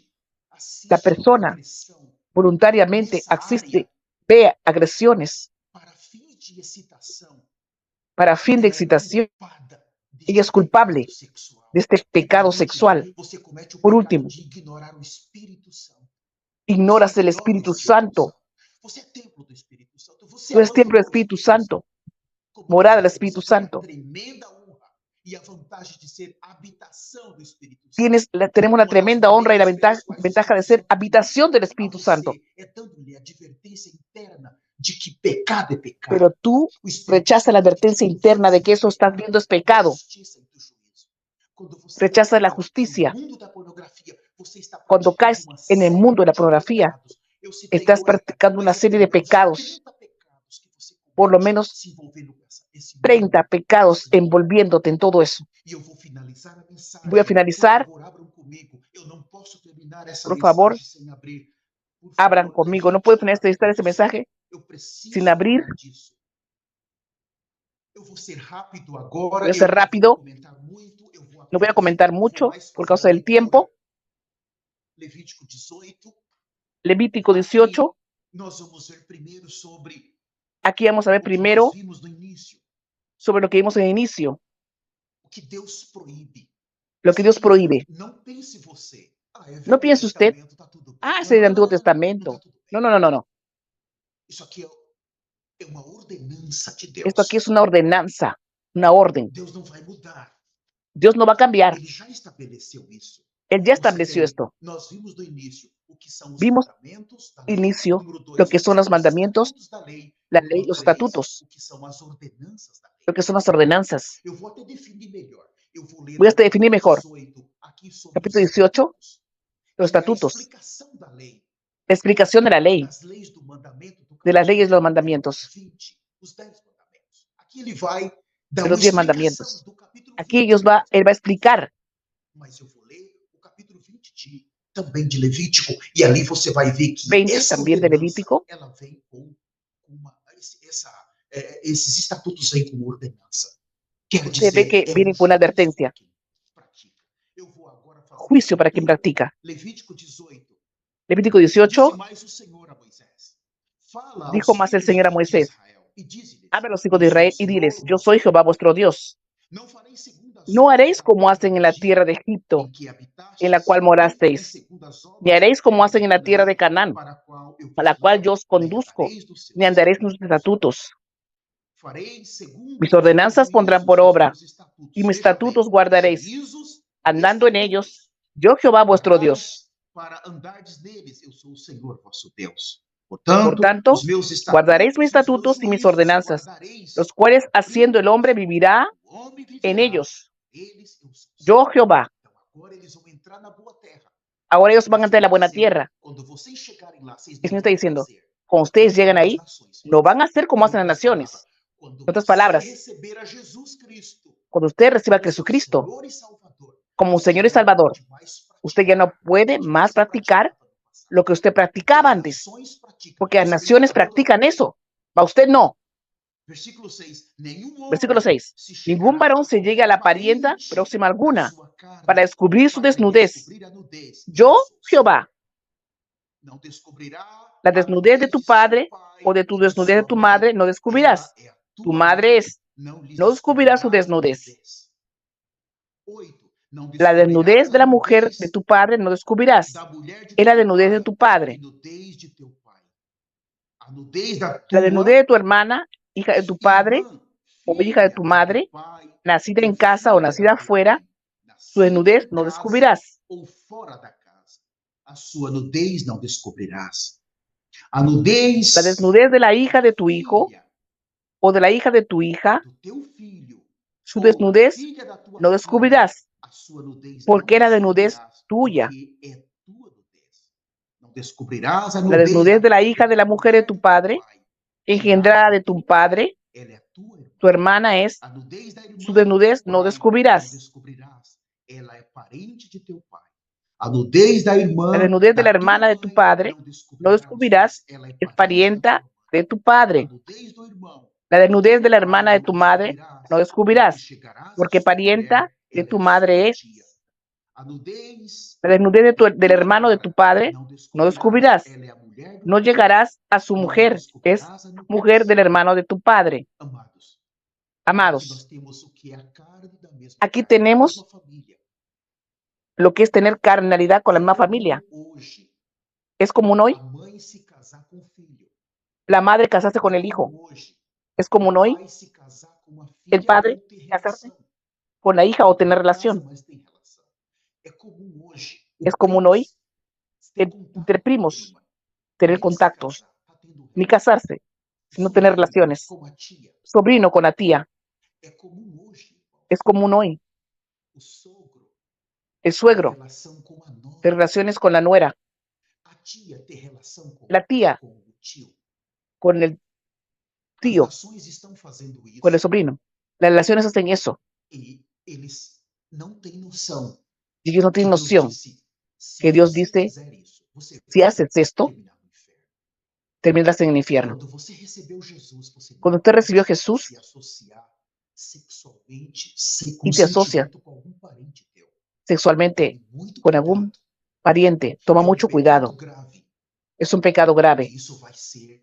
La persona voluntariamente asiste, ve agresiones para fin de excitación. Ella es culpable de este pecado sexual. Por último, ignoras el Espíritu Santo. Tú eres templo del Espíritu Santo, morada del Espíritu Santo. Tenemos la tremenda honra y la ventaja de ser habitación del Espíritu Santo. Pero tú rechazas la advertencia interna de que eso estás viendo es pecado. Rechazas la justicia. Cuando caes en el mundo de la pornografía, estás practicando una serie de pecados, por lo menos 30 pecados envolviéndote en todo eso. Voy a finalizar. Por favor, abran conmigo. No puedo finalizar este mensaje sin abrir. Voy a ser rápido. No voy a comentar mucho por causa del tiempo. Levítico 18. Aquí vamos a ver primero sobre lo que vimos en el inicio. Lo que Dios prohíbe. No piense usted, es el Antiguo Testamento. No. Esto aquí es una ordenanza, una orden. Dios no va a cambiar. Él ya estableció esto. Vimos inicio lo que son los mandamientos, la ley, los estatutos, lo que son las ordenanzas. Voy a definir mejor. Capítulo 18, los estatutos. La explicación de la ley, de las leyes de los mandamientos, de los 10 mandamientos. Aquí él va a explicar. Também de Levítico, e ali você vai ver que 20 essa también de ordenança, Levítico. ela vem com esses estatutos vêm como ordenança. Quer Usted ve que dizer, viene con una advertencia. Eu vou agora fazer Juicio para quien practica. Levítico 18. Levítico 18, Disse mais o Senhor a Moisés. Fala dijo aos más el filhos Señor a de Moisés, Israel e dize-lhes, habla a los hijos de eu sou o Israel y Senhor, diles, yo vosso soy Jehová Deus. vuestro Dios. Não fareis segundo as No obras haréis da como terra hacen en do la Egito, tierra de Egipto, em que habitastes, en la cual não fareis morasteis, segundo as obras ni da haréis como terra hacen en la tierra de Canaán, para a qual eu a la vos cual levo, yo os nem conduzco, andareis nos seus ni andaréis en sus estatutos. estatutos. Fareis segundo Mis os meus ordenanzas pondrán por juízos e os obra, meus estatutos. y mis Veja bem, estatutos guardaréis, juízos e andando en ellos, estatutos. yo Jehová vuestro Dios. Para andardes neles, eu sou o Senhor vosso Deus. Por Portanto, tanto, os meus estatutos, guardaréis mis os meus estatutos y mis juízos ordenanzas, guardareis, los cuales para haciendo el hombre vivirá o homem en viverá. ellos. Eles, eu sou o Yo Senhor. Jehová. Então agora eles vão entrar na boa terra. Ahora ellos van a entrar en la buena Dizendo, tierra. quando vocês chegarem lá, vocês El não Señor está vão diciendo, fazer cuando ustedes como llegan as ahí, nações no van fazem. a hacer como hacen las Em outras palavras, naciones. quando En otras você palabras, receber a Jesus Cristo cuando usted reciba a como seu Jesucristo Senhor e Salvador, como você Señor y já não Salvador, pode mais usted ya no praticar puede o que más você practicar praticava no passado. lo que usted Porque practicaba as antes, nações praticam, porque las mas naciones Cristo abandonou. practican eso. A usted no. Versículo 6. Nenhum Versículo homem 6. se Ningún chegará varón se a llegue a la parienta parente próxima da alguna sua carne para descubrir su para lhe desnudez. descobrir a nudez. Yo, Eu sou o Senhor. Jehová, Não descobrirá la a desnudez de tu de seu padre pai o de tu e da desnudez de sua tu mãe. madre no Ela descubrirás. é a Tu tua madre mãe. es. Não lhes No descubrirás su descobrirás a desnudez. nudez. 8. Não La descobrirás desnudez de a la mujer de nudez tu padre no descubrirás. da mulher de Es la teu desnudez de pai tu e padre. nudez de teu pai. A nudez da La tua desnudez de tu hermana, hija de tu padre irmã, o hija de filha tu de madre, teu pai, nacida ou en casa o filha nacida da tua afuera, mãe, su nascida desnudez em no casa descubrirás. ou fora da casa. A sua nudez não descobrirás. A nudez La desnudez de la hija de tu hijo filha o de la hija de tu hija, do teu filho su ou da desnudez filha da tua no filha, descubrirás, a sua nudez porque não era desnudez descobrirás, tuya. porque é tua nudez. Não descobrirás a La nudez desnudez de la hija filha de la mujer de tu padre, pai, engendrada de tu padre, ela é tua irmã. tu hermana es, A nudez da irmã su do desnudez teu no pai não descubrirás. descobrirás. Ela é parente de teu pai. A nudez da La irmã desnudez de la da tua hermana de tu mãe padre não no descobrirás, descubrirás, pois ela é es parente da parienta tua mãe. de tu A padre. nudez do irmão La desnudez de la pai hermana de não tu madre descobrirás, no porque descubrirás, chegarás à porque sua parienta mulher, de ela tu é a madre sua es. tia. A nudez La desnudez del tua hermano de tu nora padre não no descobrirás, descubrirás. ela é a mulher do No teu pai. llegarás a su Não mujer, es descobrirás a mujer nudez. del hermano de tu padre. Amados, aqui nós Amados, temos o que é a carne da mesma aquí carne, da mesma tenemos família. lo que es tener carnalidad con la misma familia. Hoje, Es común a hoy mãe se casar com o filho. la madre casarse con É el hijo. comum hoje Es o común hoy pai se casar com uma el filha padre ou ter casarse relação. con la hija o Ele tener não casa, relación. mas tem relação. É comum hoje Es o común primo hoy ter entre contato com a primos prima. tener Nem se contactos, casar, tá tendo ni relação. casarse, O sino tener sobrinho relaciones. com a tia. Sobrino con la tía. É comum hoje, irmãos, Es común hoy o sogro el ter suegro relação com a nora. tener relaciones con la nuera, A tia ter relação la tía com o tio. con el As tío, nações estão fazendo isso con el sobrino. Las relaciones hacen eso. e eles não têm noção. Y ellos no Que tienen Deus noción disse, se que Dios você dice, fizer isso, você si vai haces esto, terminar no inferno. terminarás en el infierno. Quando você recebeu Jesus, você não Cuando usted pode recibió a Jesús se associar sexualmente com y te asocia sentimento com algum parente teu. sexualmente Tome muito con cuidado. algún pariente, toma É mucho pecado cuidado. grave. Es un pecado grave E isso vai ser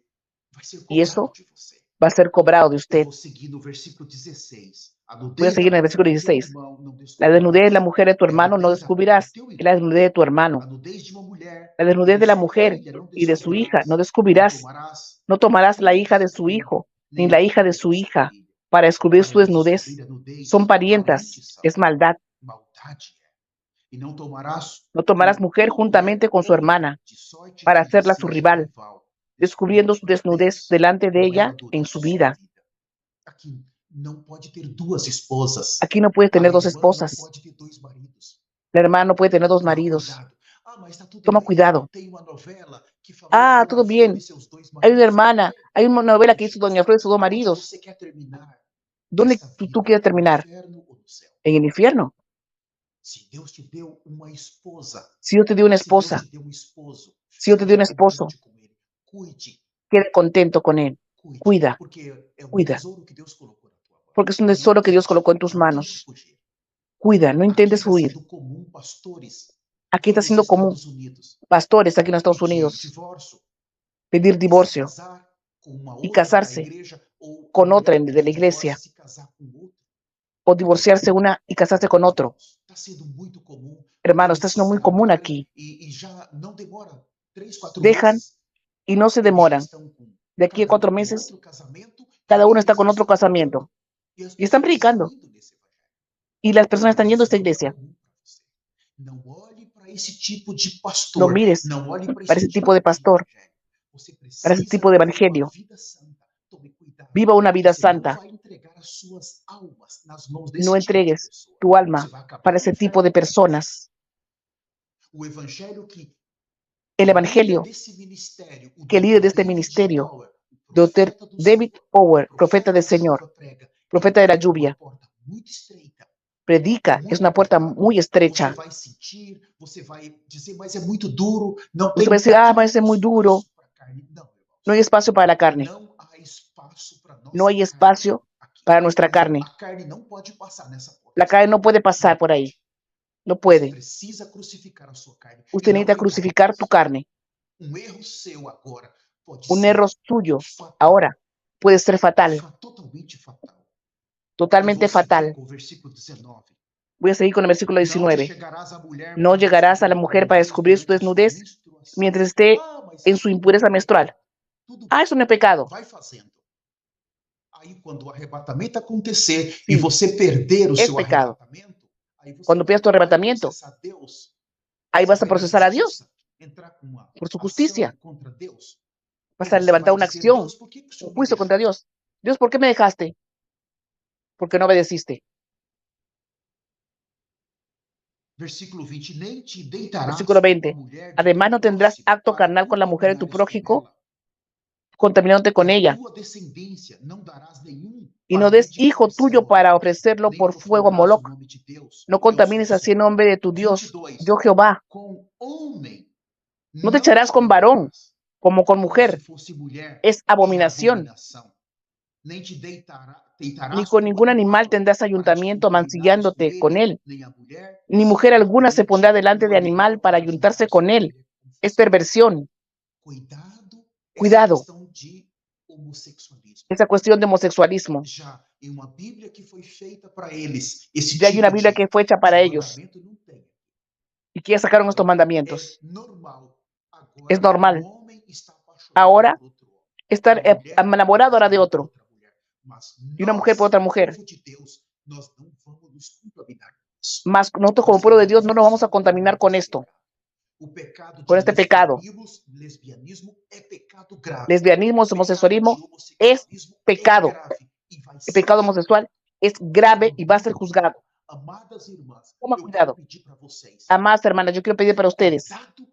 y eso cobrado de você. va a ser cobrado de Eu usted. vou seguir no versículo 16. A Voy a nudez seguir en da el versículo mulher do teu 16. irmão não La desnudez de la descobrirás. mujer de tu É a hermano no nudez do descubrirás. teu Es la irmão. desnudez de tu hermano. A nudez de uma mulher La e desnudez de la sua mujer filha não y de su hija no descobrirás. descubrirás. Não tomarás No tomarás la filha hija do de seu su filho, hijo, nem ni a la hija filha de da su sua hija, filha. para descubrir su Para desnudez. descobrir a nudez, Son parientas, parentes são. es maldad. Maldade é. E não tomarás No tomarás mujer juntamente con su hermana, de sorte para que lhe hacerla su seja rival, rival, descubriendo su desnudez delante de com ela ella en durante su sua vida. Aqui não pode ter duas esposas. Aquí no puedes A tener dos irmã não esposas. pode ter dois maridos. La hermana no puede tener dos Toma maridos. cuidado. Mas tá tudo Toma bem. cuidado. Tem uma novela que falou Todo Dona Flor e bien. seus dois Hay una maridos. hermana, hay una novela que hizo Doña Flor y sus dos Onde maridos. você quer terminar ¿Dónde esta tú vida? quieres No terminar? inferno ou no céu? En el infierno. Se Deus te deu uma esposa, Si Dios te dio una se Deus esposa, te deu um esposo, si Dios te dio un fique esposo, contente com ele. Cuide, quede contento con él. cuide, Cuida, porque é um cuida. tesouro que Deus colocou na tua mão. Porque es un Não tesoro que Dios tente, colocó en tus não tente manos. fugir. Cuida, no Aqui intentes está huir. sendo comum, pastores, Aquí está nos siendo común, Estados Unidos, pastores aquí en Estados pedir Unidos, divórcio, pedir se divorcio casar com uma y outra da casarse igreja, ou a con otra mulher de pedir la iglesia, divórcio e se casar com outro. o divorciarse una y casarse con otro. Está sendo muito comum. Hermano, Eles está siendo muy común saem aquí. e já não demora 3, 4 Dejan meses. y no se Eles já demoran. estão com De aquí a cada 4 com meses, outro casamento, cada uno está eles con otro estão pregando, casamiento. e as Y están pessoas estão predicando. indo nesse evangelho. Y las personas están Mas yendo a isso esta não é iglesia. comum para você. Não olhe para esse tipo de No pastor. mires Não olhe para para esse ese tipo de pastor, evangelho. Você para ese precisa tipo de viver uma evangelio. vida santa. Tome cuidado. Viva una vida Você não santa. vai entregar as suas almas nas mãos No desse tipo de entregues pessoa. tu Você alma vai acabar para no ese inferno. tipo de personas. O evangelho que El o líder evangelio desse ministério, o que el líder Dr. de este David ministerio, Power, o Dr. profeta do David Senhor, Power, o profeta del da Señor, chuva prega, profeta de la é uma lluvia, porta muito estreita. predica, es Muito una puerta apertada. muy Você estrecha. vai sentir, você vai dizer, mas é muito duro, não Usted tem, va a decir, aqui não va a ser tem muy duro, espaço para carne. Não, no hay irmãos. espacio para la carne, Não há espaço para no nossa hay carne espacio aqui. para nuestra carne. A carne não pode passar nessa porta. La carne no puede pasar Não por ahí, pode. no Você puede. precisa crucificar a sua carne. Usted E não necesita pecar. crucificar tu carne. Erro seu agora pode Un ser error suyo fatal. ahora puede ser fatal, Totalmente fatal. totalmente Eu vou seguir fatal. com o versículo 19. Voy a seguir con el versículo Não 19. chegarás à mulher No para llegarás a la descobrir mujer para nudez descubrir su durante a sua desnudez menstruação. mientras esté Mas en su isso impureza não é menstrual. pecado. Tudo bem, Eso no es pecado. vai fazendo. Aí quando o arrebatamento acontecer e Sí, você perder o es seu pecado. arrebatamento, aí você Cuando pierdas tu vai arrebatamiento, processar Deus. ahí vas a Saber a procesar a Dios justiça, entrar com uma por su ação justicia. contra Deus. Vas E a você vai levantar una dizer, acción, Deus, por que o un Senhor me juicio contra deixou? Dios. Dios, ¿por qué me dejaste? Porque no obedeciste. Versículo 20, nem te deitarás Versículo com a 20. mulher de Además, teu no tendrás próximo acto para carnal con la mujer de tu contaminares com prójimo, ela. contaminándote E con a ella. tua descendência não darás nenhum Y no para des hijo tuyo dedicação a para Moloque, ofrecerlo nem por fuego a profanarás o Moloc. nome de Deus. No Eu sou o contamines así el Senhor. nombre de tu Dios, 22. yo Jehová. Com homem No te não echarás te con varón deitarás, como con como se mujer. fosse mulher, Es é abominación. abominação. Nem te Ni deitarás con com ningún animal tendrás para te ayuntamiento contaminares com mancillándote con ele, él. nem a mulher Ni mujer alguna se sexualmente pondrá delante com de animal para para ayuntarse juntar-se con com él. ele. Es perversión. Cuidado, essa Cuidado, questão de homossexualismo. esa cuestión de homosexualismo. Já em uma Bíblia que foi feita para eles, esse Ya hay una tipo Biblia de que fue hecha para ellos mandamento não tem. y que ya sacaron estos É mandamientos. normal. Es Agora, normal um homem está apaixonado ahora por outro homem. estar Uma mulher enamorado ahora de apaixonada por otro outra mulher. Mas y una mujer por nós, otra mujer. povo de Deus, nós não vamos nos contaminar com isso. Más nosotros como Nós pueblo de não Dios no nos vamos a nos contaminar con desse esto, pecado. O pecado con de este pecado. lesbianismo é pecado grave. Lesbianismo, O pecado homosexualismo de es homossexualismo é pecado. grave e vai El ser pecado homosexual es grave y va a ser julgado. juzgado. Amadas irmãs, Toma eu quero cuidado. pedir para vocês, Amadas hermanas, yo quiero pedir para ustedes, cuidado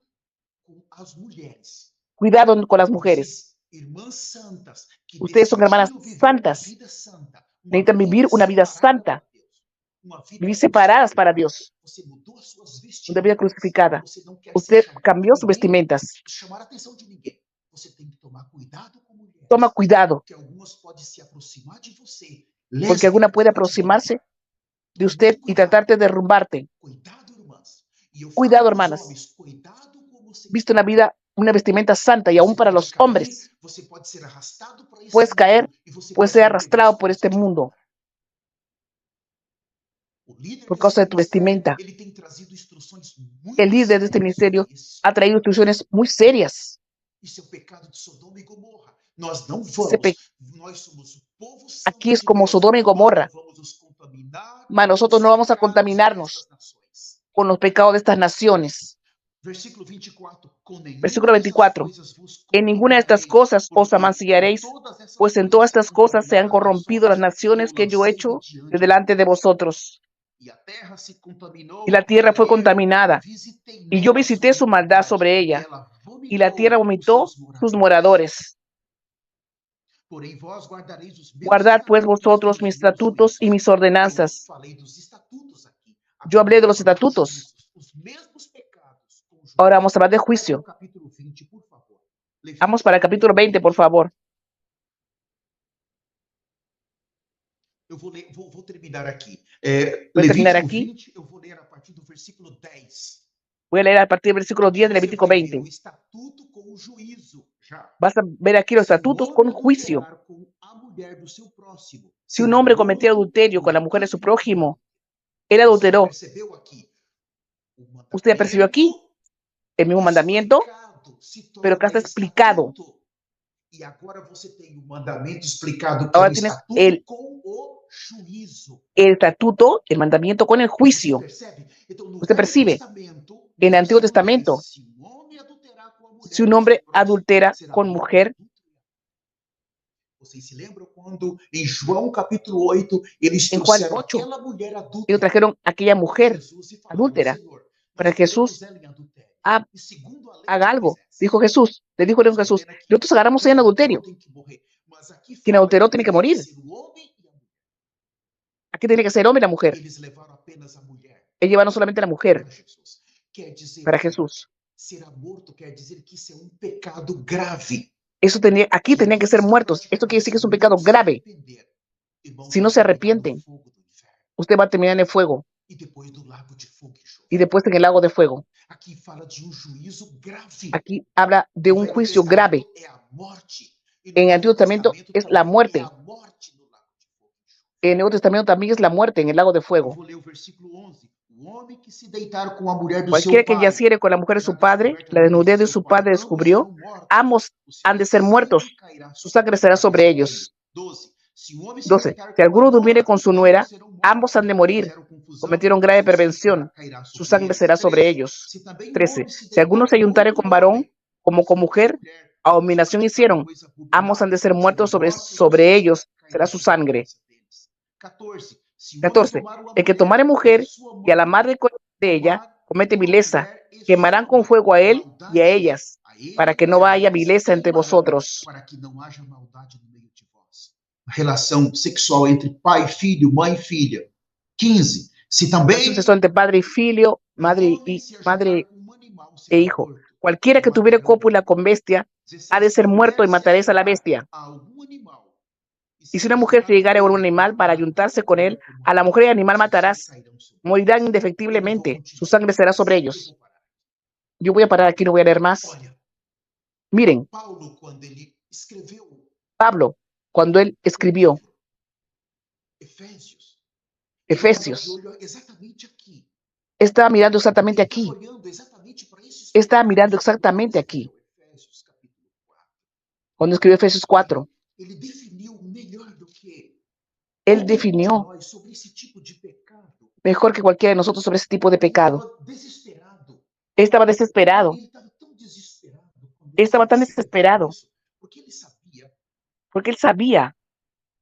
com as mulheres. cuidado con las mujeres. Vocês, irmãs santas, que Ustedes son hermanas decidiram viver uma santas. vida santa, uma Necesitan vivir una vida separada santa, para Deus, uma vida vivir separadas para Dios, Você mudou as suas una vida vestimentas. crucificada. Você não quer Usted ser cambió sus ninguém, vestimentas. chamar a atenção de ninguém. Você tem que tomar cuidado com mulheres. Toma cuidado, Que algumas podem se aproximar de você. porque alguna puede lesbicamente, aproximarse de Tome usted muito y tratarte de derrumbarte. Cuidado, irmãs. E eu Cuidado, falo pros hermanas. homens, cuidado com você. Viste una vida, una vestimenta santa y aún para los hombres. Você pode ser arrastado para esse Puedes caer, mundo, e você puedes pode ser não ter arrastrado por este consequências. mundo O líder por desse causa de tu ministério, vestimenta. ele tem trazido instruções muito El líder de este sérias ministerio sobre isso. ha traído instrucciones muy serias. Isso é o pecado de Sodoma e Gomorra. Nós não Ese vamos. pe- Nós somos o povo santo Aquí es de como Deus, Sodoma y mas Gomorra. não vamos nos contaminar Mas com nosotros os no vamos a pecados contaminarnos dessas nações. con los pecados de estas naciones. Versículo 24. Versículo 24. En ninguna de estas cosas os amancillaréis, pues en todas estas cosas se han corrompido las naciones que yo he hecho de delante de vosotros. Y la tierra fue contaminada, y yo visité su maldad sobre ella, y la tierra vomitó sus moradores. Guardad pues vosotros mis estatutos y mis ordenanzas. Yo hablé de los estatutos. Ahora vamos a hablar de juicio. Vamos para el capítulo 20, por favor. Vou terminar aqui. Voy a terminar Levítico aquí. 20, eu vou ler a partir do versículo 10. Voy a leer a partir del versículo 10 de Você Levítico vai ver 20. o estatuto com o juízo, já. Vas a ver aquí los Se o estatutos homem con juicio. adulterar com a mulher do seu próximo, Si un será hombre morto cometió adulterio con la mujer de su inmediatamente. prójimo, él Você adulteró. percebeu aqui? O Usted percibió aquí el mismo mandamiento, explicado se pero acá está torna explicado. estatuto. E agora você tem o mandamento explicado que é Ahora o tienes estatuto com o juízo. el estatuto, el mandamiento con el Você juicio. percebe? Então, no Usted Velho percibe, Testamento, en el Antiguo versículo 10, Testamento, se um homem adulterar com a mulher si un do hombre seu próximo, adultera será con morto mujer, em adultério. Vocês se lembram quando em João capítulo 8 eles En Juan trouxeram 8, aquela mulher ellos adúltera trajeron a aquella para mujer Jesus e falaram, adúltera Senhor, para nós que vendemos Jesús ela em adultério. ha- E segundo a lei haga de algo. Moisés, Dijo Jesús, le dijo nós Jesús, estamos vendo aqui, nosotros agarramos ella en adulterio. tem que morrer. Mas aqui Quien fala adulteró que tiene que teria que morir. ser o homem e a mulher. Aquí tiene que ser hombre y la mujer. Eles levaram apenas a mulher Él lleva no solamente a la mujer para Jesus. Quer dizer para que Jesús. será morto, quer dizer que isso é pecado grave. Eso tenía, aquí tenían que ser muertos. Esto quiere decir que es un pecado grave. Si no se arrepienten, usted va a terminar en el fuego E depois do lago de fogo e enxofre. y después en el lago de fuego. Aqui fala de juízo grave. Aquí habla de un No juicio Velho grave. Testamento é a morte. E no En el Novo Antiguo Testamento es la também muerte. é a morte no lago de fogo e enxofre. En el Nuevo Testamento también es la muerte en el lago de Eu fuego. vou ler o versículo 11. O homem que se deitar com a mulher do Cualquiera seu que pai, yaciere con la mujer de su padre, la desnudez de su padre descubrió, ambos han de ser muertos. Su sangre será sobre ellos. 12. Se um homem se 12. deitar Si com a alguno durmiere nora, con su nuera, serão mortos, ambos han de morir. fizeram confusão, Cometieron grave sua sangre perversión. cairá Su sobre sangre eles. será sobre 13. ellos. Se também um 13. homem se Si alguno se deitar juntare com con varón, como con mujer, mulher, abominación hicieron. Ambos han de ser muertos sobre ellos. Será su sangre. 14. Se um homem 14. tomar uma El que mulher tomare de mujer sua y a la mãe, madre de ella comete uma vileza. mulher e Quemarán sua con mãe, fuego a él y a maldade ellas, a ele para que e no a haya elas vileza entre queimarão, vosotros. para que não haja maldade no meio de vós. A relação sexual entre pai e filho, mãe e filha. 15. Se Relación também sexual entre padre y filio, madre homem y se madre ajuntar com um animal, e será hijo. morto. Cualquiera que tuviere cópula con bestia, 16. ha de Se ser a muerto y mulher se mataréis a la ajuntar bestia. a algum animal, Y si una mujer se llegare a un animal para ayuntarse con él, a la mujer y al animal matarás. Morirán indefectiblemente. Su sangre será sobre ellos. Yo voy a parar aquí, no voy a leer más. Olha, Miren, Paulo, quando ele escreveu Pablo, cuando él escribió Efésios, Efesios, ele olhou exatamente aqui. estaba mirando exactamente Ele aquí. estava olhando exatamente para esses Estaba textos mirando quando exactamente ele aquí. escreveu Efésios, capítulo 4. Cuando escribió Efesios 4, Ele definiu melhor do que él qualquer um de definió nós sobre esse tipo de pecado. mejor que cualquiera de nosotros sobre ese tipo de Ele pecado. estava desesperado. Él estaba desesperado. Ele estava tão desesperado quando Él estaba tan escreveu desesperado isso, porque ele sabia. porque él sabía.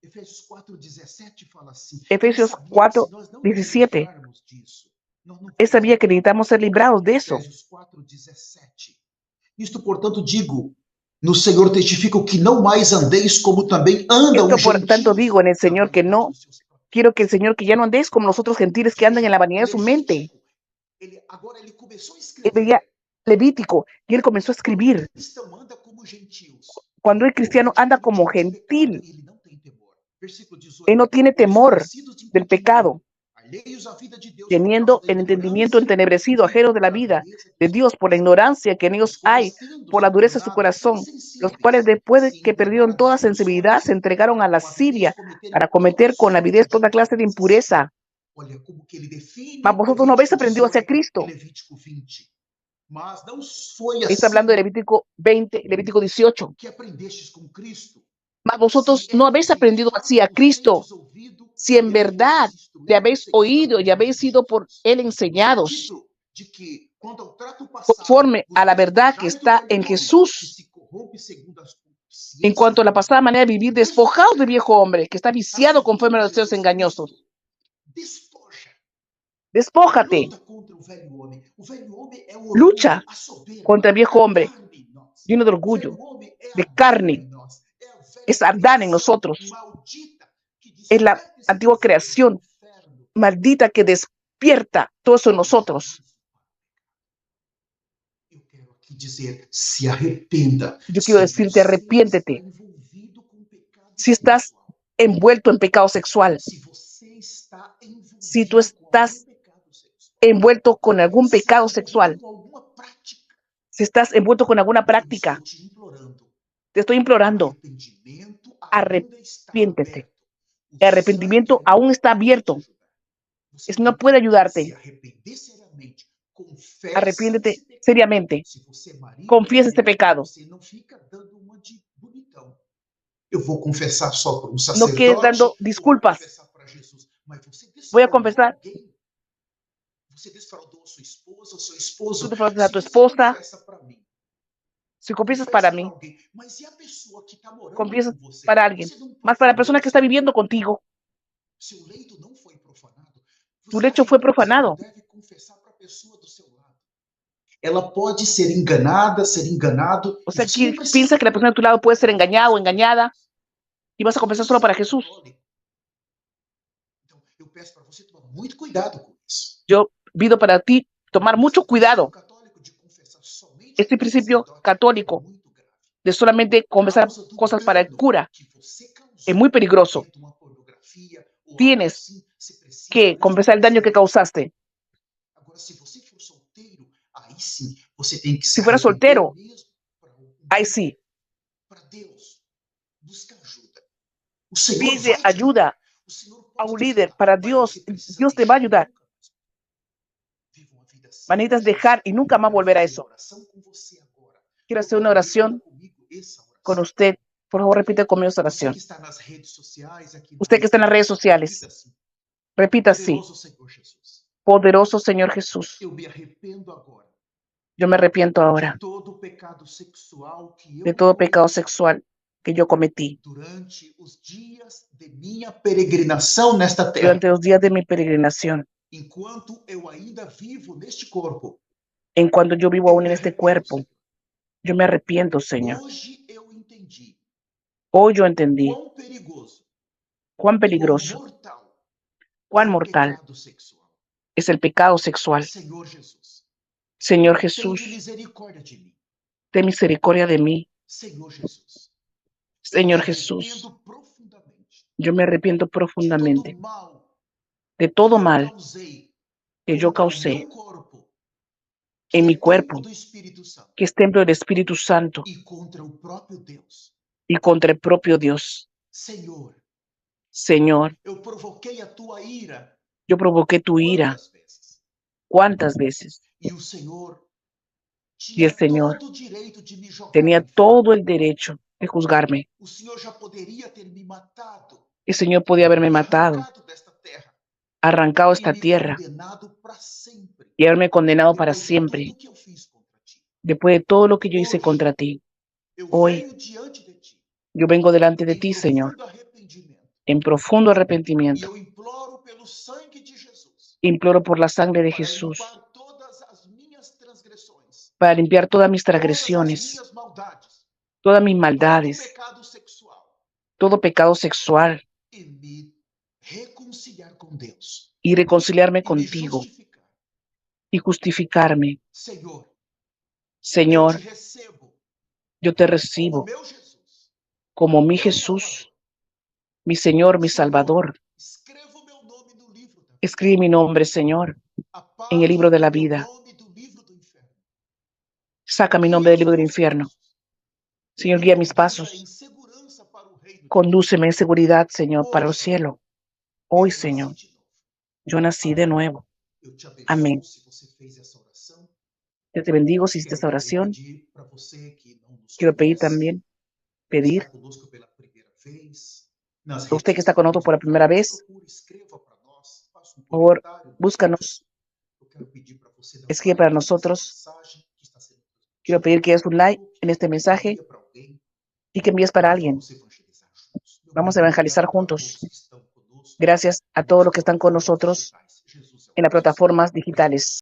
Efésios 4:17 fala assim. Efesios Ele sabia que 4, se nós não 17. nos livrarmos disso, nós não Él sabía que vamos necesitamos ser librados de eso. Efésios 4:17. Isto, portanto, digo, no Senhor testifico que não mais andeis como também andam Esto os por tanto gentios digo en el na Señor que vanidade no dos seus próprios. quiero que el Señor, que ya no andéis como los otros gentiles que andan en la vanidad de su mente. Agora ele começou a Él escrever. veía Levítico y él comenzó a escribir. Cristão anda como gentios. Cuando el cristiano anda como Tipo de gentil, pecado, ele não tem temor. Versículo 18. él no tiene temor del pecado, alheios à vida de Deus, teniendo por causa el da entendimiento ignorância entenebrecido, que ajeno de la pela vida dureza de dos Dios, por la corações, ignorancia que en ellos os quais, hay, tendo por la se dureza de su tornado corazón, los insensíveis, cuales después de se que perdieron entregaram toda a sensibilidad, difusões, se entregaron a para com lascivia avidez para cometerem cometer con sorte avidez de toda clase de impurezas. impureza. Olha como que ele define Mas vosotros no habéis aprendido hacia 18 Cristo. e Levítico 20. Mas não foi Está hablando de assim Levítico 20, Levítico 18. que aprendestes com Cristo. Mas vosotros Se é no que habéis de aprendido así a fato Cristo, tendes ouvido si en e ele verdad vossos le instruído habéis segundo a oído y doutrina habéis de sido por Jesus. él No enseñados. sentido de que conforme a la verdad que está en Jesús, en cuanto a la pasada manera de vivir, despojados del viejo hombre que está viciado conforme a los deseos engañosos. Despójate. Lucha contra el viejo hombre lleno de orgullo, de carne. Es Adán en nosotros. Es la antigua creación maldita que despierta todo eso en nosotros. Yo quiero decirte, arrepiéntete. Si estás envuelto en pecado sexual, si tú estás envuelto con algún pecado sexual, si estás envuelto con alguna práctica, te estoy implorando, arrepiéntete. El arrepentimiento aún está abierto. Eso no puede ayudarte. Arrepiéntete seriamente. Confiesa este pecado. No quedes dando disculpas. Voy a confesar. Tú defraudas a tu esposa. Si confiesas para mí, confiesas para alguien, más para la persona que está viviendo contigo. Tu lecho fue profanado. Ela pode ser enganada, ser enganado. O sea, piensa que la persona de tu lado puede ser engañada o engañada y vas a confesar solo para Jesús. Yo pido para ti tomar mucho cuidado. Este principio católico de solamente confesar cosas para el cura es muy peligroso. Tienes que confesar el daño que causaste. Si fuera soltero, ahí sí. Pide ayuda a un líder para Dios. Dios te va a ayudar. Necesitas dejar y nunca más volver a eso. Quiero hacer una oración con usted. Por favor, repite conmigo esta oración. Usted que está en las redes sociales, repita así. Poderoso Señor Jesús, yo me arrepiento ahora de todo pecado sexual que yo cometí durante los días de mi peregrinación nesta terra. Durante los días de mi peregrinación, Enquanto eu ainda vivo neste corpo, en cuanto yo vivo aún en este cuerpo, yo me arrepiento, Señor. hoje eu entendi Hoy yo entendí cuán cuán peligroso, mortal cuán é o mortal pecado sexual. es el pecado sexual. Senhor Jesus, Señor tenha Jesús, misericórdia de mim. ten misericordia de mí. Senhor Jesus, Señor me Jesús, arrependo profundamente yo me arrepiento de todo profundamente mal de todo que eu mal causei que yo contra o causé meu corpo, en que mi é cuerpo, templo do Espírito Santo, que es templo del Espíritu Santo, e contra o próprio Deus. y contra el propio Dios. Senhor, Señor, eu provoquei a tua ira yo provoqué tu ira quantas vezes? cuántas veces, E o Senhor y el tinha Señor todo o direito de me jogar tenía no inferno. todo el derecho de juzgarme. O Senhor já poderia ter me matado, El Señor podía haberme me matado, arrancado desta terra arrancado e esta me tierra condenado para sempre, y haberme condenado para depois de tudo siempre, que eu fiz contra ti. después de todo lo que yo hice Hoje, contra ti. eu Hoy venho diante de ti yo vengo delante de em ti, Señor, profundo arrependimento en profundo e arrepentimiento. eu imploro pelo sangue de Jesus Imploro por la sangre de para Jesús limpar todas as minhas transgressões, para limpiar todas mis todas as transgresiones, minhas maldades, todas mis todo maldades, pecado sexual todo pecado sexual e me reconciliar com Deus y reconciliarme e me contigo justificar. y justificarme. Senhor, eu te Señor, recebo yo te como recibo meu Jesus, como mi meu Jesús, Salvador. mi Señor, mi Senhor, Salvador. escreva o meu nome no livro da vida. Escribe mi nombre, Señor, en el Apague libro de la o meu vida. nome do livro do inferno. Saca mi nombre Guia del os libro del meus infierno. passos Señor, e guía mis conduza em pasos. segurança para o reino de Condúceme en seguridad, Señor, para el Hoje, cielo. Hoy, eu Señor, nasci de novo. yo nací de nuevo. Eu te abençoo Amén. se você fez essa oração. Yo te bendigo si hiciste Quero esta também oración. pedir para você que não nos Quiero pedir conhece, también, está pedir conosco pela primeira vez, nas a usted redes que está con nosotros por la sociais, primera nos vez, procure, escreva para nós, faça por favor, comentário. búscanos. Eu quero pedir para es que para nosotros, quiero pedir que des un like en este mensaje y que envíes para alguien. Vamos a evangelizar juntos. Gracias a todos los que están con nosotros en las plataformas digitales.